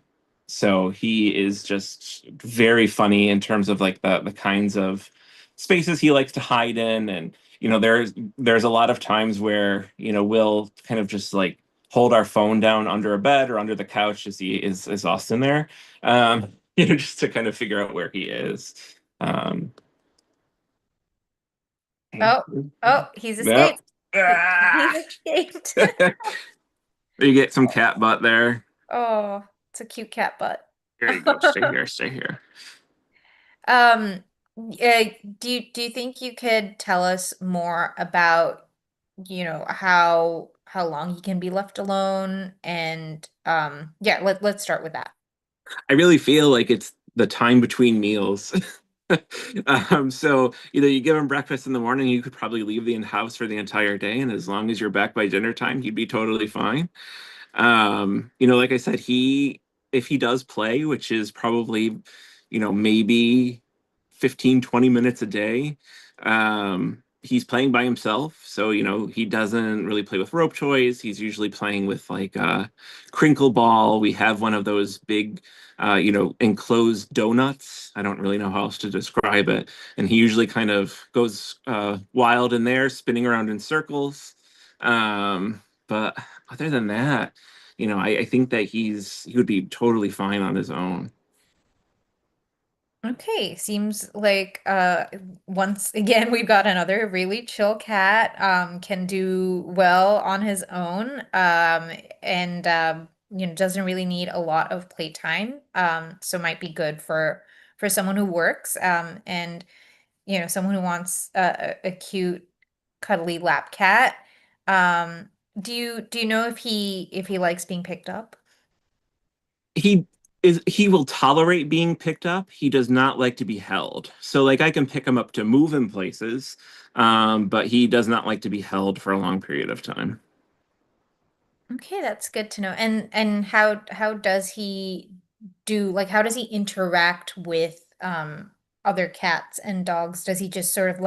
so he is just very funny in terms of like the kinds of spaces he likes to hide in. And there's a lot of times where we'll kind of just like hold our phone down under a bed or under the couch to see is Austin there. Just to kind of figure out where he is. Um, Oh, oh, he's Yep. escaped. He's escaped. You get some cat butt there. Oh, it's a cute cat butt. Here you go. Stay here. Stay here. Um, do you think you could tell us more about, how long he can be left alone? And yeah, let's start with that. I really feel like it's the time between meals. So either you give him breakfast in the morning, you could probably leave the house for the entire day, and as long as you're back by dinner time, he'd be totally fine. Like I said, if he does play, which is probably, maybe 15, 20 minutes a day, he's playing by himself. So, he doesn't really play with rope toys. He's usually playing with like a crinkle ball. We have one of those big, enclosed donuts. I don't really know how else to describe it. And he usually kind of goes wild in there, spinning around in circles. But other than that, I think that he would be totally fine on his own. Okay, seems like once again we've got another really chill cat, can do well on his own, and doesn't really need a lot of playtime, so might be good for someone who works, and someone who wants a cute cuddly lap cat. Um, do you know if he likes being picked up? He he will tolerate being picked up. He does not like to be held. So like I can pick him up to move him places, but he does not like to be held for a long period of time. Okay, that's good to know. And how does he do, like, how does he interact with other cats and dogs? Does he just sort of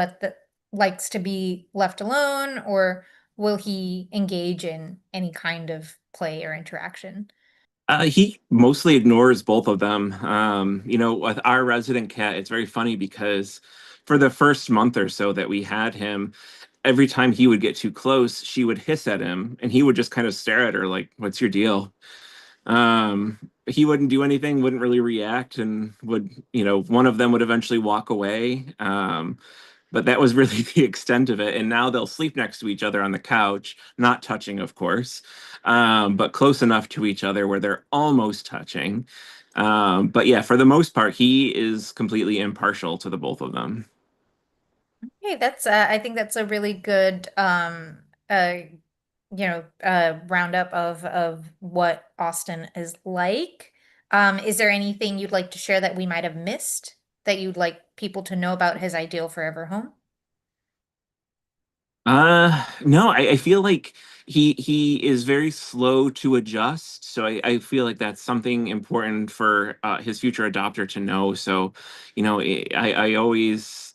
likes to be left alone, or will he engage in any kind of play or interaction? He mostly ignores both of them. With our resident cat, it's very funny because for the first month or so that we had him, every time he would get too close, she would hiss at him and he would just kind of stare at her like, "What's your deal?" He wouldn't do anything, wouldn't really react, and one of them would eventually walk away. But that was really the extent of it. And now they'll sleep next to each other on the couch, not touching, of course, but close enough to each other where they're almost touching. But yeah, for the most part, he is completely impartial to the both of them. Okay, that's I think that's a really good roundup of what Austin is like. Is there anything you'd like to share that we might have missed that you'd like people to know about his ideal forever home? No, I feel like he is very slow to adjust. So I feel like that's something important for his future adopter to know. So, I always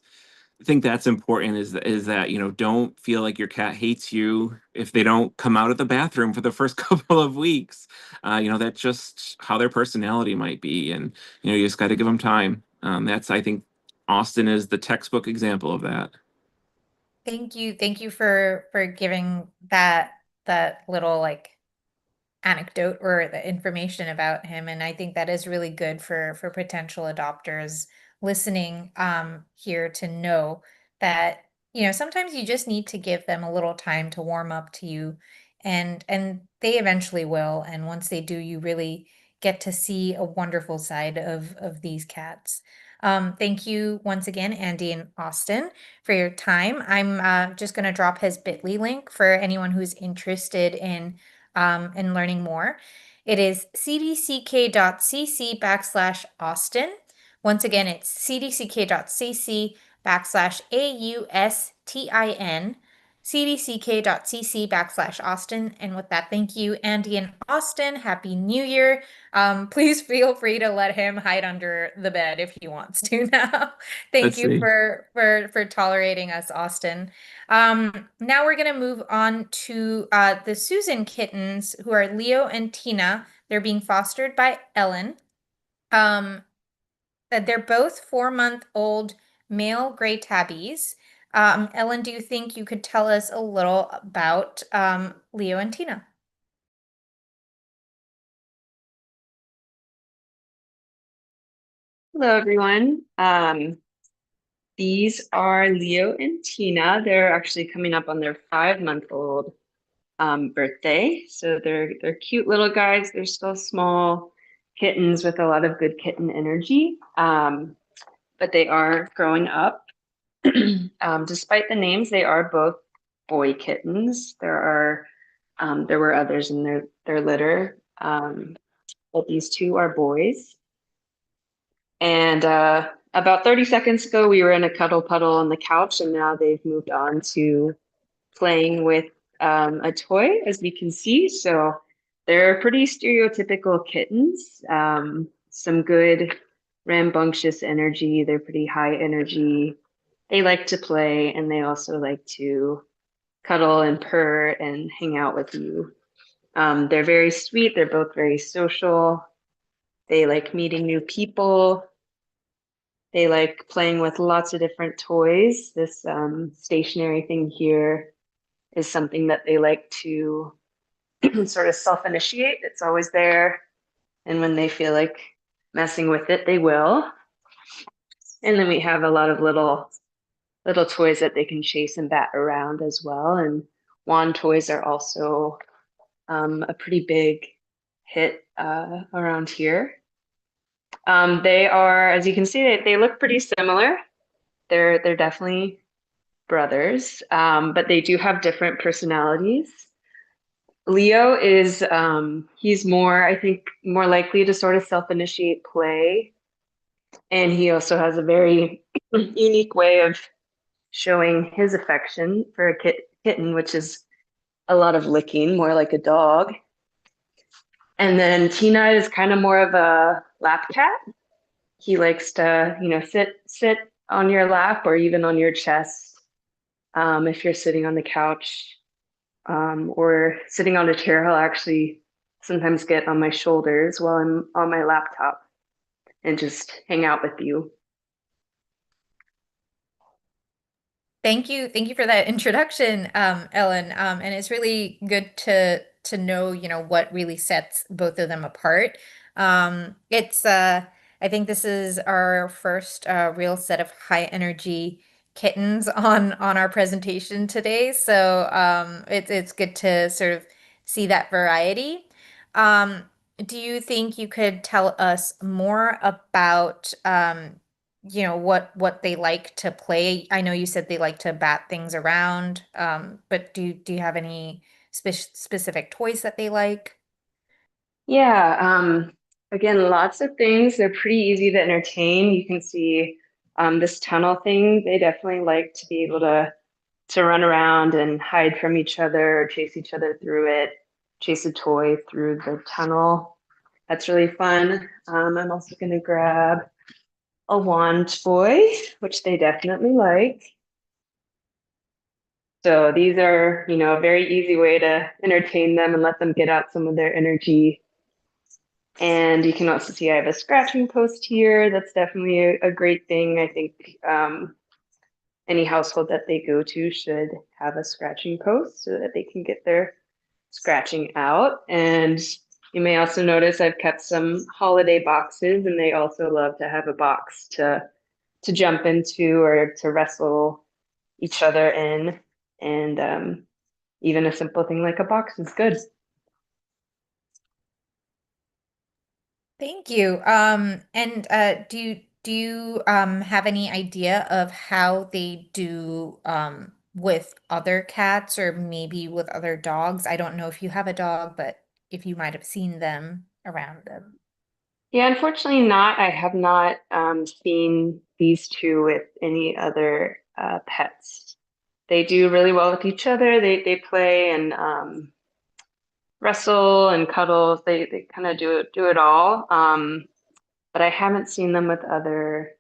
think that's important is that, you know, don't feel like your cat hates you if they don't come out of the bathroom for the first couple of weeks. You know, that's just how their personality might be. And, you know, you just got to give them time. I think Austin is the textbook example of that. Thank you. Thank you for giving that little like anecdote or the information about him. And I think that is really good for potential adopters listening here to know that, you know, sometimes you just need to give them a little time to warm up to you, and they eventually will. And once they do, you really get to see a wonderful side of these cats. Thank you once again, Andy and Austin, for your time. I'm just going to drop his bit.ly link for anyone who's interested in learning more. It is cdck.cc/Austin. Once again, it's cdck.cc/AUSTIN, cdck.cc/Austin. And with that, thank you, Andy and Austin. Happy New Year. Please feel free to let him hide under the bed if he wants to now. Thank Let's you see. for tolerating us, Austin. Now we're going to move on to the Susan kittens, who are Leo and Tina. They're being fostered by Ellen. They're both 4-month-old male gray tabbies. Ellen, do you think you could tell us a little about Leo and Tina? Hello, everyone. These are Leo and Tina. They're actually coming up on their 5-month-old birthday. So they're cute little guys. They're still small kittens with a lot of good kitten energy. But they are growing up. Despite the names, they are both boy kittens. There were others in their litter, but these two are boys. And about 30 seconds ago, we were in a cuddle puddle on the couch, and now they've moved on to playing with a toy, as we can see. So they're pretty stereotypical kittens, some good rambunctious energy. They're pretty high energy. They like to play, and they also like to cuddle and purr and hang out with you. They're very sweet. They're both very social. They like meeting new people. They like playing with lots of different toys. This stationary thing here is something that they like to sort of self-initiate. It's always there. And when they feel like messing with it, they will. And then we have a lot of little toys that they can chase and bat around as well. And wand toys are also a pretty big hit around here. They are, as you can see, they look pretty similar. They're definitely brothers, but they do have different personalities. Leo is he's more, I think, more likely to sort of self-initiate play, and he also has a very unique way of showing his affection for a kitten, which is a lot of licking, more like a dog. And then Tina is kind of more of a lap cat. He likes to, you know, sit on your lap or even on your chest if you're sitting on the couch or sitting on a chair. He'll actually sometimes get on my shoulders while I'm on my laptop and just hang out with you. Thank you. Thank you for that introduction, Ellen. And it's really good to know, you know, what really sets both of them apart. I think this is our first real set of high energy kittens on our presentation today. So it's good to sort of see that variety. Do you think you could tell us more about you know, what they like to play? I know you said they like to bat things around, but do you have any specific toys that they like? Yeah, again, lots of things. They're pretty easy to entertain. You can see this tunnel thing. They definitely like to be able to run around and hide from each other or chase each other through it, chase a toy through the tunnel. That's really fun. I'm also going to grab a wand toy, which they definitely like. So these are, a very easy way to entertain them and let them get out some of their energy. And you can also see I have a scratching post here. That's definitely a great thing. I think any household that they go to should have a scratching post so that they can get their scratching out. And you may also notice I've kept some holiday boxes, and they also love to have a box to jump into or to wrestle each other in. And even a simple thing like a box is good. Thank you. And do you have any idea of how they do with other cats or maybe with other dogs? I don't know if you have a dog, but if you might have seen them around them. Yeah, unfortunately not. I have not seen these two with any other pets. They do really well with each other. They play and wrestle and cuddle. They kind of do it all. But I haven't seen them with other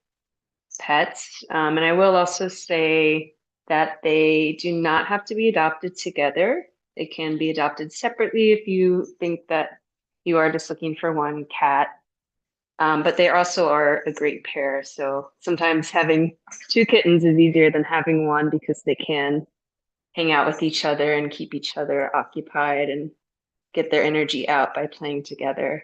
pets. And I will also say that they do not have to be adopted together. They can be adopted separately if you think that you are just looking for one cat. But they also are a great pair. So sometimes having two kittens is easier than having one because they can hang out with each other and keep each other occupied and get their energy out by playing together.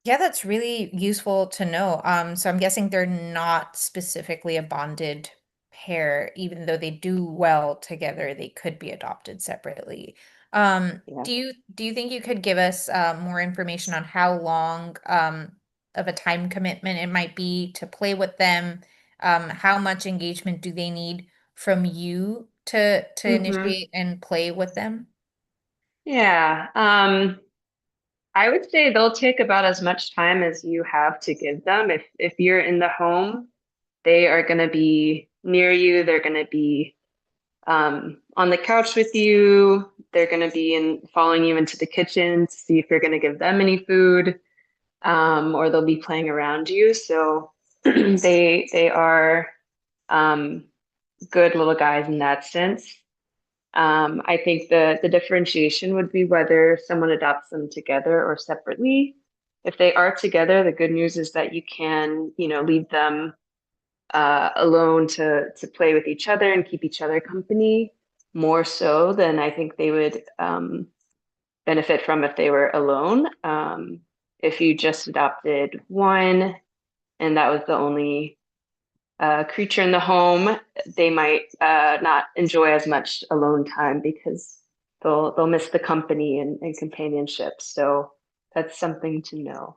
Yeah, that's really useful to know. So I'm guessing they're not specifically a bonded pair, even though they do well together, they could be adopted separately. Yeah. Do you think you could give us more information on how long of a time commitment it might be to play with them? How much engagement do they need from you to Mm-hmm. initiate and play with them? Yeah. I would say they'll take about as much time as you have to give them. If you're in the home, they are going to be near you. They're going to be on the couch with you. They're going to be following you into the kitchen to see if you're going to give them any food, or they'll be playing around you. So they are um, good little guys in that sense. I think the differentiation would be whether someone adopts them together or separately. If they are together, the good news is that you can, leave them alone to play with each other and keep each other company more so than I think they would benefit from if they were alone. If you just adopted one and that was the only creature in the home, they might not enjoy as much alone time because they'll miss the company and companionship. So that's something to know.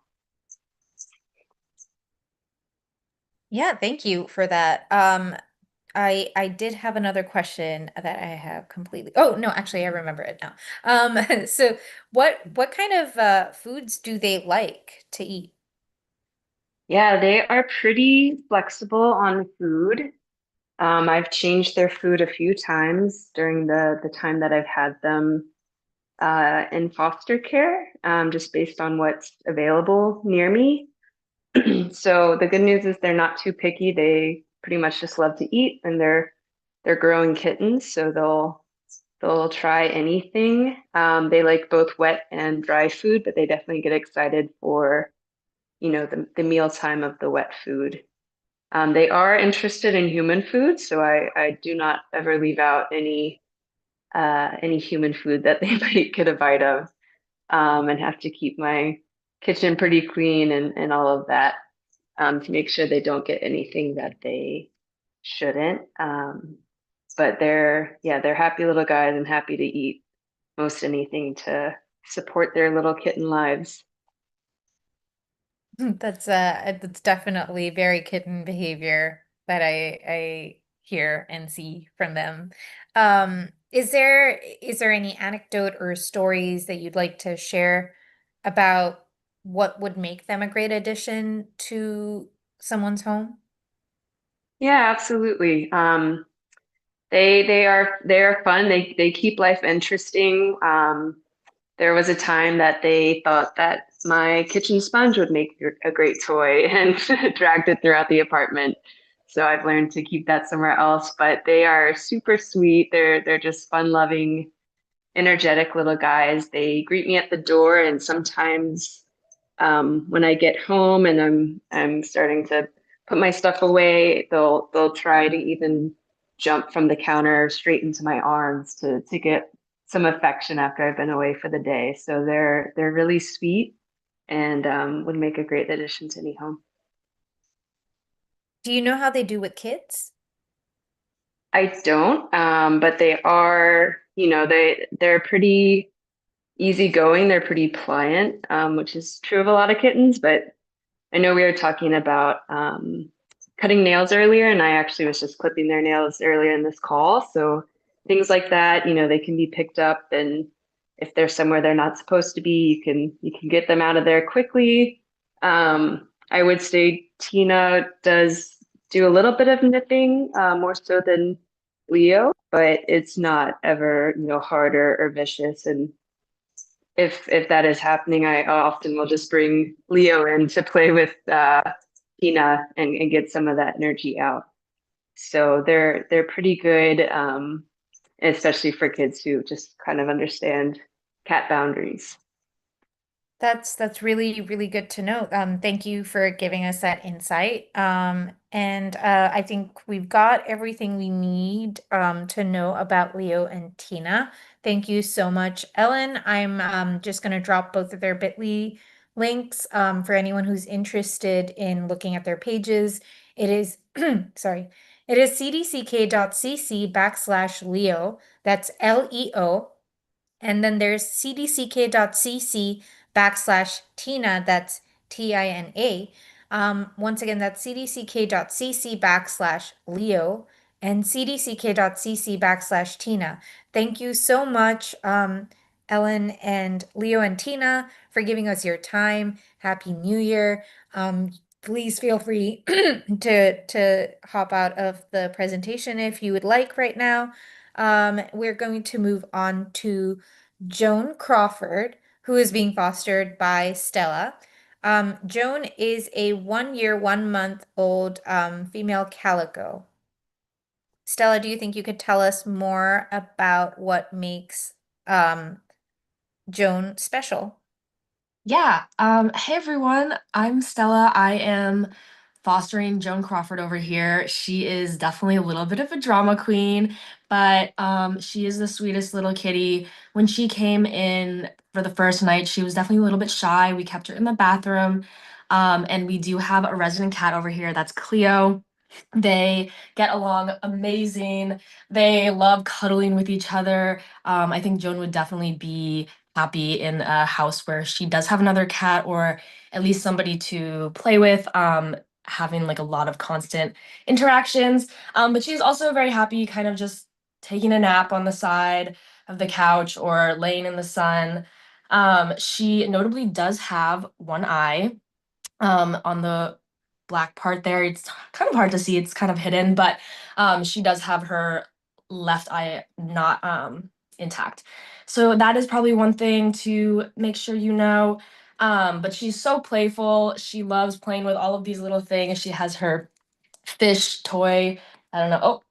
Yeah, thank you for that. I did have another question that I have completely. Oh, no, actually I remember it now. So what kind of foods do they like to eat? Yeah, they are pretty flexible on food. I've changed their food a few times during the time that I've had them in foster care, just based on what's available near me. So the good news is they're not too picky. They pretty much just love to eat, and they're growing kittens, so they'll try anything. They like both wet and dry food, but they definitely get excited for the meal time of the wet food. They are interested in human food, so I do not ever leave out any human food that they might get a bite of, and have to keep my kitchen pretty clean and all of that, to make sure they don't get anything that they shouldn't. But they're happy little guys and happy to eat most anything to support their little kitten lives. That's definitely very kitten behavior that I hear and see from them. Is there any anecdote or stories that you'd like to share about what would make them a great addition to someone's home? Yeah, absolutely. They are fun. They keep life interesting. There was a time that they thought that my kitchen sponge would make a great toy and dragged it throughout the apartment. So I've learned to keep that somewhere else. But they are super sweet. They're just fun-loving, energetic little guys. They greet me at the door, and sometimes when I get home and I'm starting to put my stuff away, they'll try to even jump from the counter straight into my arms to get some affection after I've been away for the day. So they're really sweet and would make a great addition to any home. Do you know how they do with kids? I don't, but they are, they're pretty easygoing. They're pretty pliant, which is true of a lot of kittens. But I know we were talking about cutting nails earlier, and I actually was just clipping their nails earlier in this call. So things like that, they can be picked up, and if they're somewhere they're not supposed to be, you can get them out of there quickly. I would say Tina does do a little bit of nipping, more so than Leo, but it's not ever, hard or vicious. And if that is happening, I often will just bring Leo in to play with Tina and get some of that energy out. So they're pretty good, especially for kids who just kind of understand cat boundaries. That's really, really good to know. Thank you for giving us that insight. And I think we've got everything we need to know about Leo and Tina. Thank you so much, Ellen. I'm just going to drop both of their bit.ly links for anyone who's interested in looking at their pages. It is, sorry, it is cdck.cc/Leo. That's LEO. And then there's cdck.cc/Tina, that's TINA. Once again, that's cdck.cc/Leo and cdck.cc/Tina. Thank you so much, Ellen and Leo and Tina, for giving us your time. Happy New Year. Please feel free to hop out of the presentation if you would like right now. We're going to move on to Joan Crawford, who is being fostered by Stella. Joan is a 1 year, 1 month old female calico. Stella, do you think you could tell us more about what makes Joan special? Yeah. Hey everyone. I'm Stella. I am fostering Joan Crawford over here. She is definitely a little bit of a drama queen, but she is the sweetest little kitty. When she came in for the first night, she was definitely a little bit shy. We kept her in the bathroom. And we do have a resident cat over here. That's Cleo. They get along amazing. They love cuddling with each other. I think Joan would definitely be happy in a house where she does have another cat or at least somebody to play with, having like a lot of constant interactions. But she's also very happy kind of just taking a nap on the side of the couch or laying in the sun. She notably does have one eye on the black part there. It's kind of hard to see, it's kind of hidden, but she does have her left eye not intact. So that is probably one thing to make sure you know. But she's so playful. She loves playing with all of these little things. She has her fish toy. I don't know.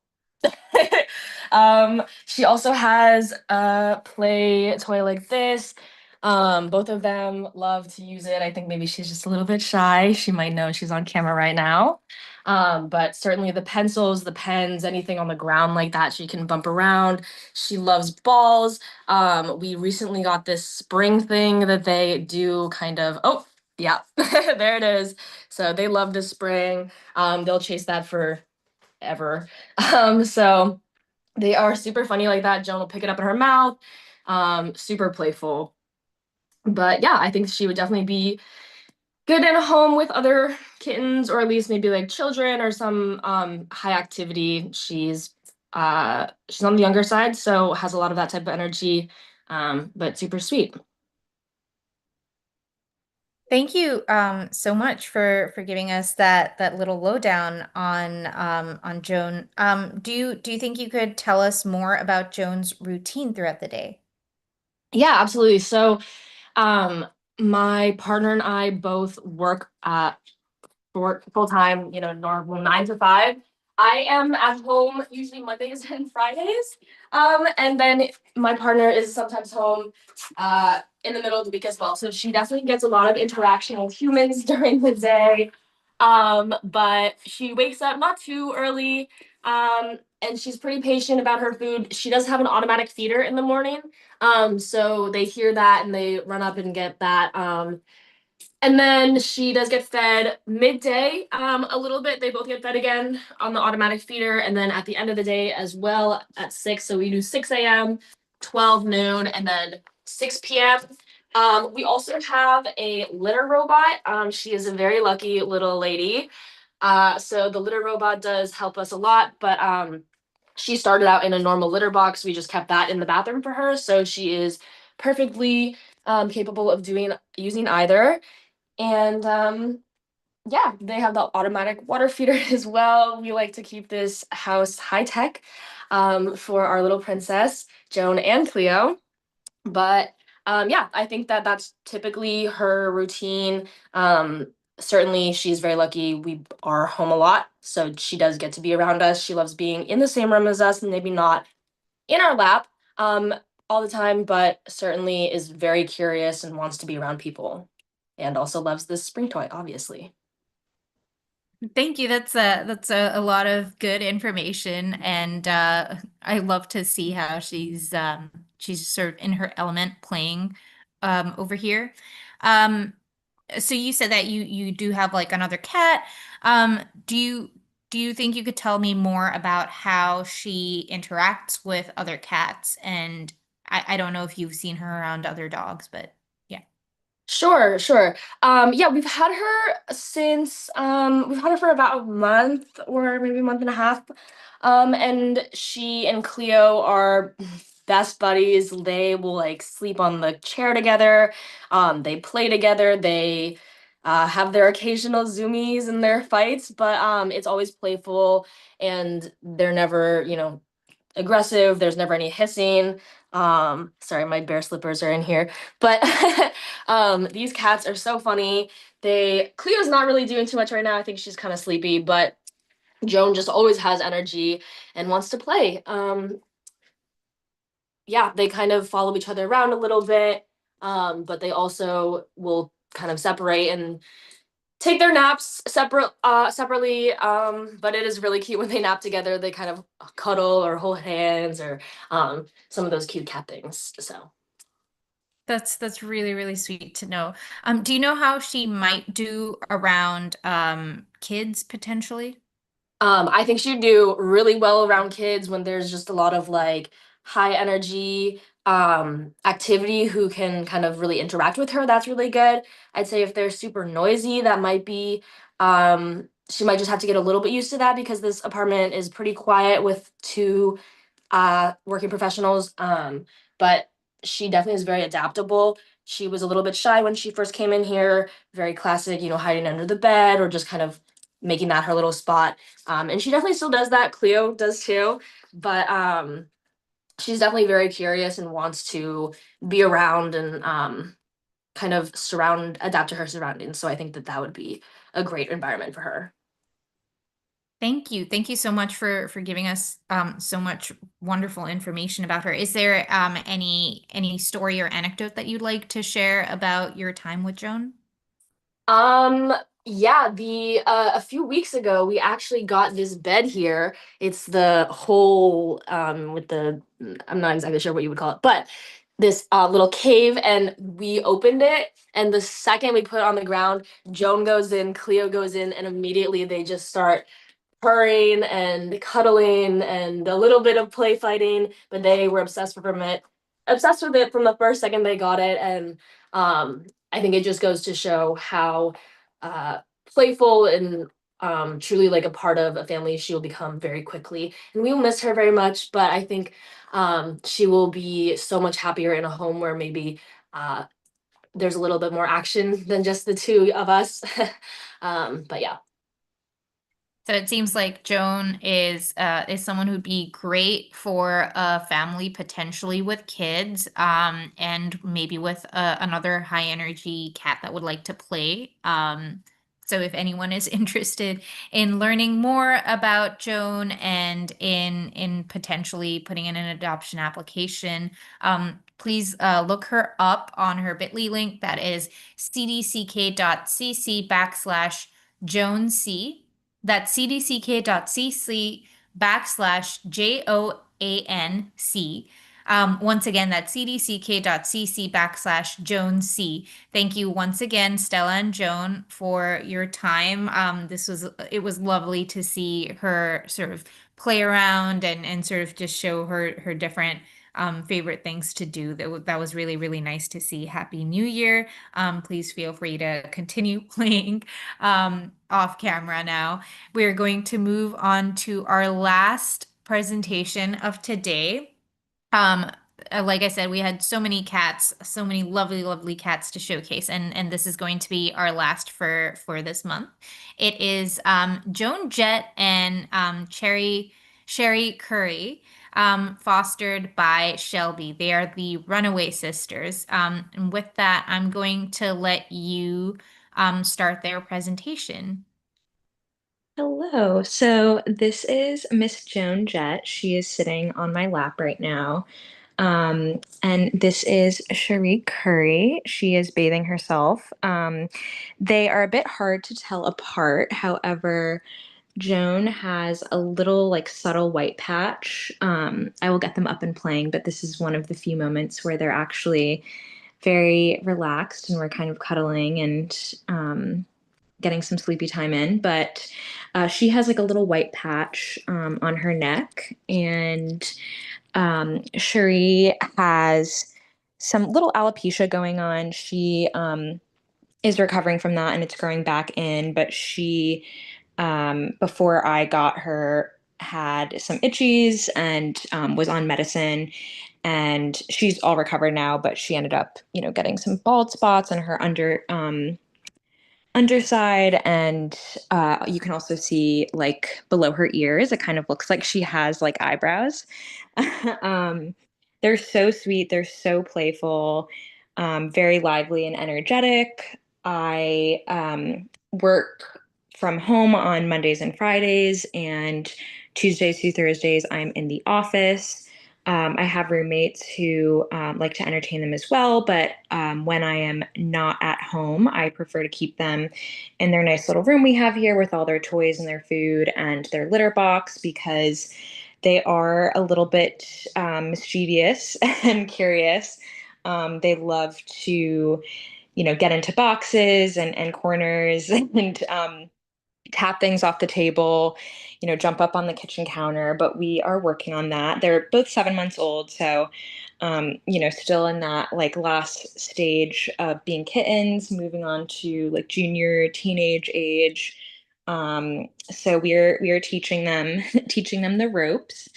Oh, she also has a play toy like this. Both of them love to use it. I think maybe she's just a little bit shy. She might know she's on camera right now. But certainly the pencils, the pens, anything on the ground like that, she can bump around. She loves balls. We recently got this spring thing that they do kind of, oh, yeah, there it is. So they love the spring. They'll chase that for ever. So they are super funny like that. Joan will pick it up in her mouth. Super playful. But yeah, I think she would definitely be good in a home with other kittens, or at least maybe like children or some high activity. She's on the younger side, so has a lot of that type of energy, but super sweet. Thank you so much for giving us that little lowdown on Joan. Do you think you could tell us more about Joan's routine throughout the day? Yeah, absolutely. So um my partner and I both work full time, normal 9 to 5. I am at home usually Mondays and Fridays. And then my partner is sometimes home in the middle of the week as well. So she definitely gets a lot of interaction with humans during the day. But she wakes up not too early. And she's pretty patient about her food. She does have an automatic feeder in the morning. So they hear that and they run up and get that. And then she does get fed midday, a little bit. They both get fed again on the automatic feeder. And then at the end of the day as well at 6. So we do 6 a.m., 12 noon, and then 6 p.m. We also have a litter robot. She is a very lucky little lady. So the litter robot does help us a lot, but she started out in a normal litter box. We just kept that in the bathroom for her. So she is perfectly capable of using either. And yeah, they have the automatic water feeder as well. We like to keep this house high tech for our little princess, Joan and Cleo. But yeah, I think that that's typically her routine. Certainly, she's very lucky. We are home a lot, so she does get to be around us. She loves being in the same room as us, and maybe not in our lap all the time, but certainly is very curious and wants to be around people, and also loves this spring toy, obviously. Thank you. That's a lot of good information, and I love to see how she's sort of in her element playing over here. Um, so you said that you do have like another cat. Do you think you could tell me more about how she interacts with other cats? And I don't know if you've seen her around other dogs, but yeah. Sure, sure. Yeah, we've had her for about a month or maybe a month and a half. And she and Cleo are best buddies. They will like sleep on the chair together. They play together. They have their occasional zoomies and their fights, but it's always playful and they're never, aggressive. There's never any hissing. Sorry, my bear slippers are in here. But these cats are so funny. Cleo's not really doing too much right now. I think she's kind of sleepy, but Joan just always has energy and wants to play. Yeah, they kind of follow each other around a little bit. But they also will kind of separate and take their naps separately. But it is really cute when they nap together. They kind of cuddle or hold hands or some of those cute cat things. So That's really, really sweet to know. Do you know how she might do around kids potentially? I think she'd do really well around kids when there's just a lot of like high energy activity who can kind of really interact with her. That's really good. I'd say if they're super noisy, that might be she might just have to get a little bit used to that because this apartment is pretty quiet with two working professionals. But she definitely is very adaptable. She was a little bit shy when she first came in here, very classic, hiding under the bed or just kind of making that her little spot. And she definitely still does that. Cleo does too. But she's definitely very curious and wants to be around and kind of adapt to her surroundings. So I think that that would be a great environment for her. Thank you. Thank you so much for giving us so much wonderful information about her. Is there any story or anecdote that you'd like to share about your time with Joan? Yeah, the a few weeks ago we actually got this bed here. It's the whole with the I'm not exactly sure what you would call it, but this little cave, and we opened it, and the second we put it on the ground, Joan goes in, Cleo goes in, and immediately they just start purring and cuddling and a little bit of play fighting, but they were obsessed with it from the first second they got it. And I think it just goes to show how uh, playful and truly like a part of a family she will become very quickly. And we will miss her very much, but I think she will be so much happier in a home where maybe there's a little bit more action than just the two of us. But yeah. So it seems like Joan is someone who'd be great for a family potentially with kids, and maybe with another high energy cat that would like to play. So if anyone is interested in learning more about Joan and in potentially putting in an adoption application, please look her up on her bit.ly link. That is cdck.cc/Joan C. That's cdck.cc/JOANC. Once again, that's cdck.cc/Joan C. Thank you once again, Stella and Joan, for your time. It was lovely to see her sort of play around and sort of just show her different favorite things to do. That was really, really nice to see. Happy New Year. Please feel free to continue playing off camera now. We're going to move on to our last presentation of today. Like I said, we had so many cats, so many lovely, lovely cats to showcase, and this is going to be our last for this month. It is Joan Jett and Cherie Curry, fostered by Shelby. They are the Runaway Sisters. And with that, I'm going to let you start their presentation. Hello. So this is Miss Joan Jett. She is sitting on my lap right now. And this is Cherie Curry. She is bathing herself. They are a bit hard to tell apart. However, Joan has a little like subtle white patch. I will get them up and playing, but this is one of the few moments where they're actually very relaxed and we're kind of cuddling and getting some sleepy time in. But she has like a little white patch on her neck, and Cherie has some little alopecia going on. She is recovering from that and it's growing back in, but she, before I got her, had some itchies and was on medicine. And she's all recovered now, but she ended up, getting some bald spots on her underside, and you can also see like below her ears it kind of looks like she has like eyebrows. um, they're so sweet, they're so playful, very lively and energetic. I work from home on Mondays and Fridays, and Tuesdays through Thursdays I'm in the office. I have roommates who like to entertain them as well, but when I am not at home, I prefer to keep them in their nice little room we have here with all their toys and their food and their litter box, because they are a little bit mischievous and curious. They love to, get into boxes and corners and tap things off the table, jump up on the kitchen counter, but we are working on that. They're both 7 months old, so still in that like last stage of being kittens, moving on to like junior teenage age. So we are teaching them teaching them the ropes.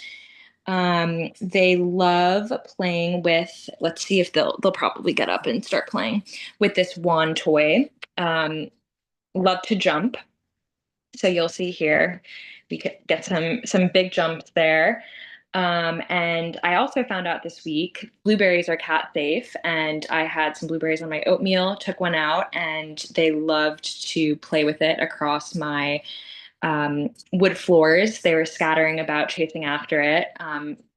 They love playing with, let's see if they'll probably get up and start playing with this wand toy. Love to jump. So you'll see here, we could get some big jumps there. And I also found out this week, blueberries are cat safe, and I had some blueberries on my oatmeal, took one out, and they loved to play with it across my wood floors. They were scattering about, chasing after it.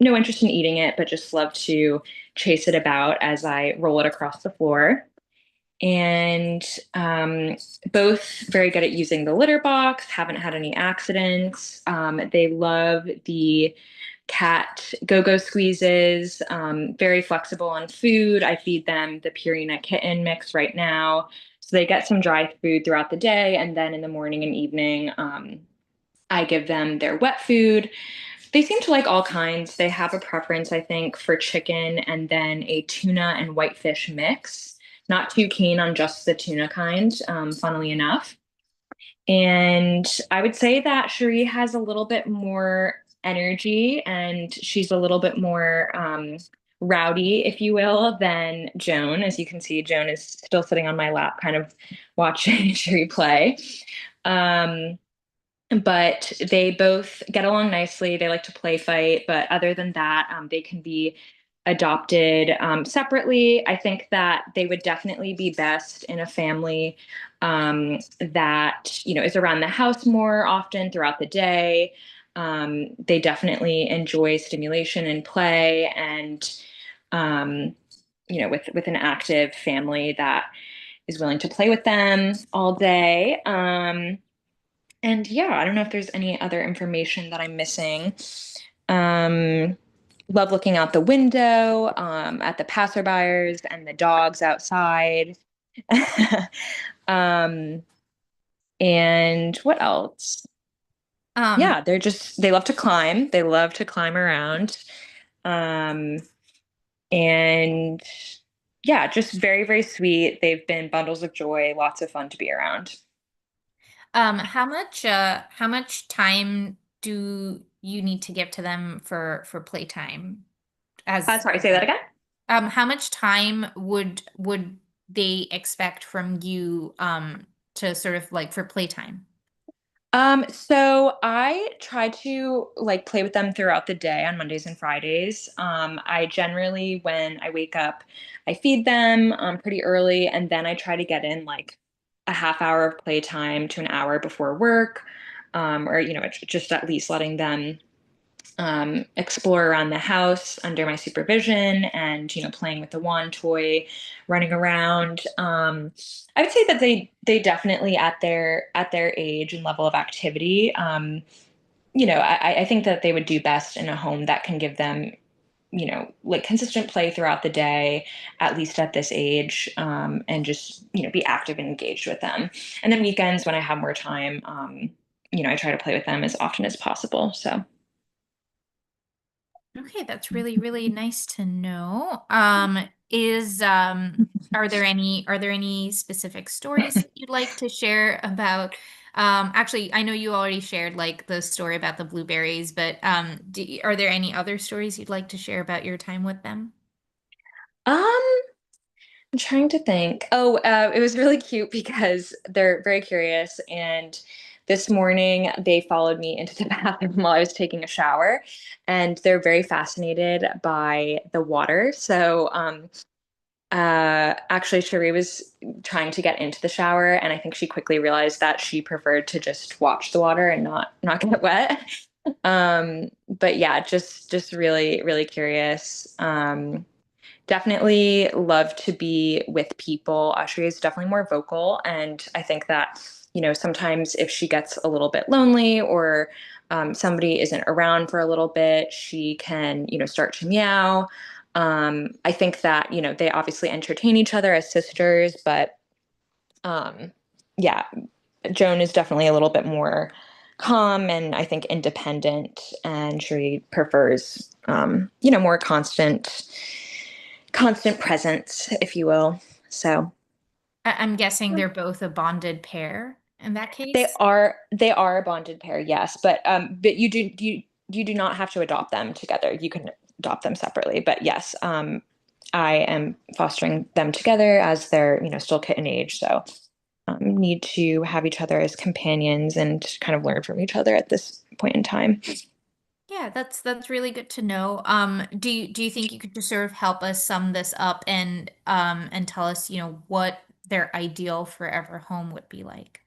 No interest in eating it, but just love to chase it about as I roll it across the floor. And both very good at using the litter box, haven't had any accidents. They love the cat go-go squeezes, very flexible on food. I feed them the Purina kitten mix right now. So they get some dry food throughout the day, and then in the morning and evening, I give them their wet food. They seem to like all kinds. They have a preference, I think, for chicken and then a tuna and whitefish mix. Not too keen on just the tuna kind, funnily enough. And I would say that Cherie has a little bit more energy and she's a little bit more rowdy, if you will, than Joan. As you can see, Joan is still sitting on my lap, kind of watching Cherie play. but they both get along nicely. They like to play fight, but other than that, they can be adopted separately. I think that they would definitely be best in a family that is around the house more often throughout the day. They definitely enjoy stimulation and play, and with an active family that is willing to play with them all day. And yeah, I don't know if there's any other information that I'm missing. Um, Love looking out the window, at the passerbyers and the dogs outside. um, and what else? Um, Yeah, they love to climb. They love to climb around. Um, and yeah, just very, very sweet. They've been bundles of joy, lots of fun to be around. how much time do you need to give to them for playtime? Sorry, say that again. How much time would they expect from you to sort of like for playtime? So I try to like play with them throughout the day on Mondays and Fridays. I generally, when I wake up, I feed them pretty early, and then I try to get in like a half hour of playtime to an hour before work, or just at least letting them explore around the house under my supervision and playing with the wand toy, running around. I would say that they definitely at their age and level of activity, I think that they would do best in a home that can give them like consistent play throughout the day, at least at this age, and just be active and engaged with them. And then weekends when I have more time, I try to play with them as often as possible. So Okay, that's really, really nice to know. Are there any specific stories that you'd like to share about actually I know you already shared like the story about the blueberries, but are there any other stories you'd like to share about your time with them? um I'm trying to think. Oh, it was really cute because they're very curious. And this morning they followed me into the bathroom while I was taking a shower. And they're very fascinated by the water. So actually, Cherie was trying to get into the shower. And I think she quickly realized that she preferred to just watch the water and not get wet. But yeah, just really, really curious. Definitely love to be with people. Ashri is definitely more vocal. And I think that, sometimes if she gets a little bit lonely or somebody isn't around for a little bit, she can, start to meow. I think that, they obviously entertain each other as sisters, but yeah, Joan is definitely a little bit more calm and I think independent, and she prefers, more constant presence, if you will. So I'm guessing they're both a bonded pair in that they case. are they are a bonded pair, yes, but you do not have to adopt them together. You can adopt them separately, but yes, I am fostering them together as they're still kitten age, so need to have each other as companions and kind of learn from each other at this point in time. Yeah, that's really good to know. Do you think you could just sort of help us sum this up and tell us, what their ideal forever home would be like?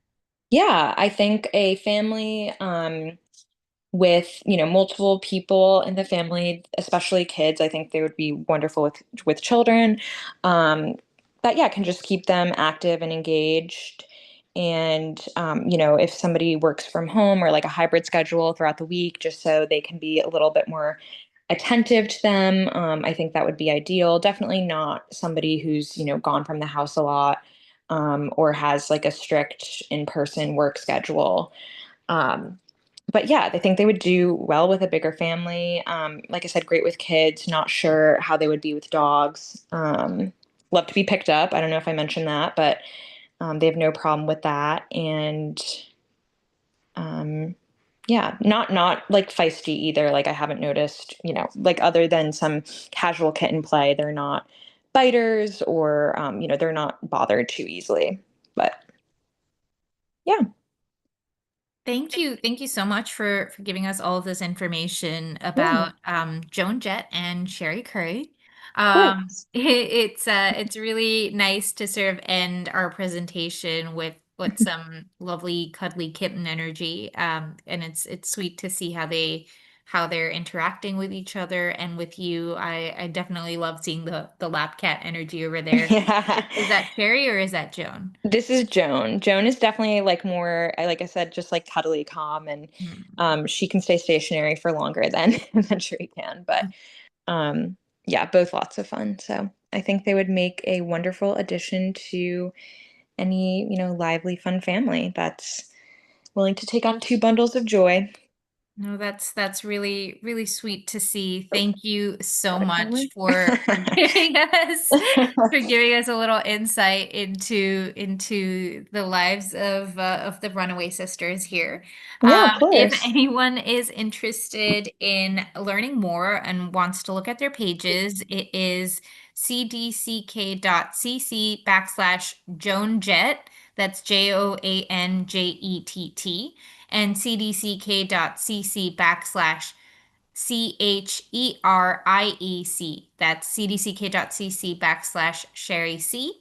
Yeah, I think a family with multiple people in the family, especially kids, I think they would be wonderful with children, um that yeah can just keep them active and engaged. And if somebody works from home or like a hybrid schedule throughout the week, just so they can be a little bit more attentive to them, I think that would be ideal. Definitely not somebody who's gone from the house a lot, or has like a strict in-person work schedule. um, but yeah, I think they would do well with a bigger family. Like I said, great with kids. Not sure how they would be with dogs. Love to be picked up. I don't know if I mentioned that, but they have no problem with that. And um, yeah, not like feisty either. Like I haven't noticed, like other than some casual kitten play, they're not biters or they're not bothered too easily. But yeah. Thank you. Thank you so much for giving us all of this information Yeah, about Joan Jett and Cherie Curry. of course. It's really nice to sort of end our presentation with some lovely cuddly kitten energy. And it's sweet to see how they're interacting with each other and with you. I definitely love seeing the lap cat energy over there. Yeah. Is that Cherie or is that Joan? This is Joan. Joan is definitely like more, like I said, just like cuddly calm, and Hmm. she can stay stationary for longer than than Sherry can. But um, yeah, both lots of fun. So I think they would make a wonderful addition to any, lively, fun family that's willing to take on two bundles of joy. No, that's really really sweet to see. Thank you so much Definitely. for for giving us a little insight into the lives of the Runaway Sisters here. Yeah, of If course. anyone is interested in learning more and wants to look at their pages, it is cdck.cc/Joan Jett. That's JoanJett and cdck.cc/CHERIEC. That's cdck.cc/Sherry C.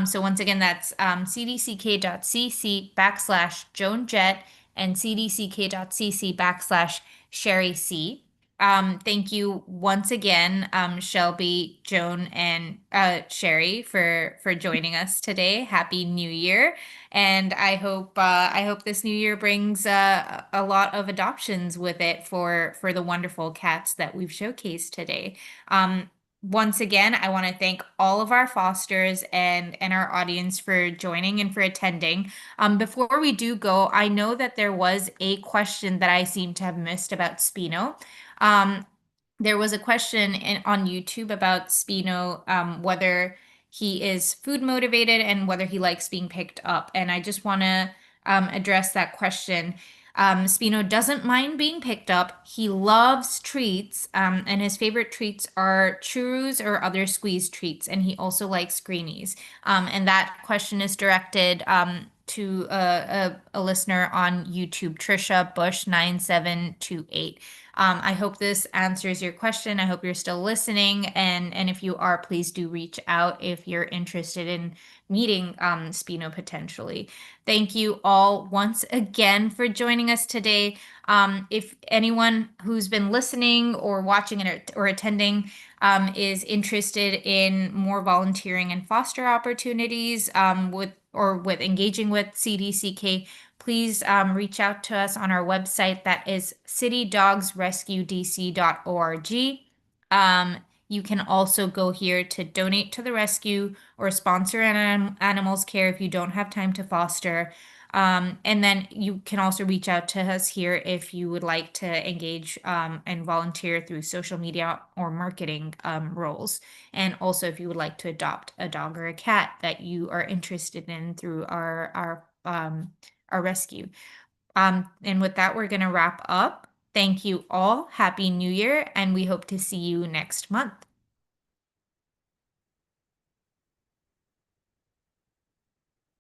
So once again, that's cdck.cc/Joan Jett and cdck.cc/Sherry C. Thank you once again, Shelby, Joan, and Sherry for joining us today. Happy New Year. And I hope this new year brings a lot of adoptions with it for the wonderful cats that we've showcased today. Once again, I want to thank all of our fosters and our audience for joining and for attending. Before we do go, I know that there was a question that I seem to have missed about Spino. Um, there was a question on YouTube about Spino, whether he is food motivated and whether he likes being picked up. And I just want to address that question. Spino doesn't mind being picked up. He loves treats, and his favorite treats are churros or other squeeze treats. And he also likes greenies. And that question is directed to a listener on YouTube, Trisha Bush 9728. I hope this answers your question. I hope you're still listening. And if you are, please do reach out if you're interested in meeting Spino potentially. Thank you all once again for joining us today. If anyone who's been listening or watching it or attending is interested in more volunteering and foster opportunities with engaging with CDCK, please reach out to us on our website that is citydogsrescuedc.org. You can also go here to donate to the rescue or sponsor an animal's care if you don't have time to foster. And then you can also reach out to us here if you would like to engage and volunteer through social media or marketing roles. And also if you would like to adopt a dog or a cat that you are interested in through our rescue. And with that, we're going to wrap up. Thank you all. Happy New Year, and we hope to see you next month.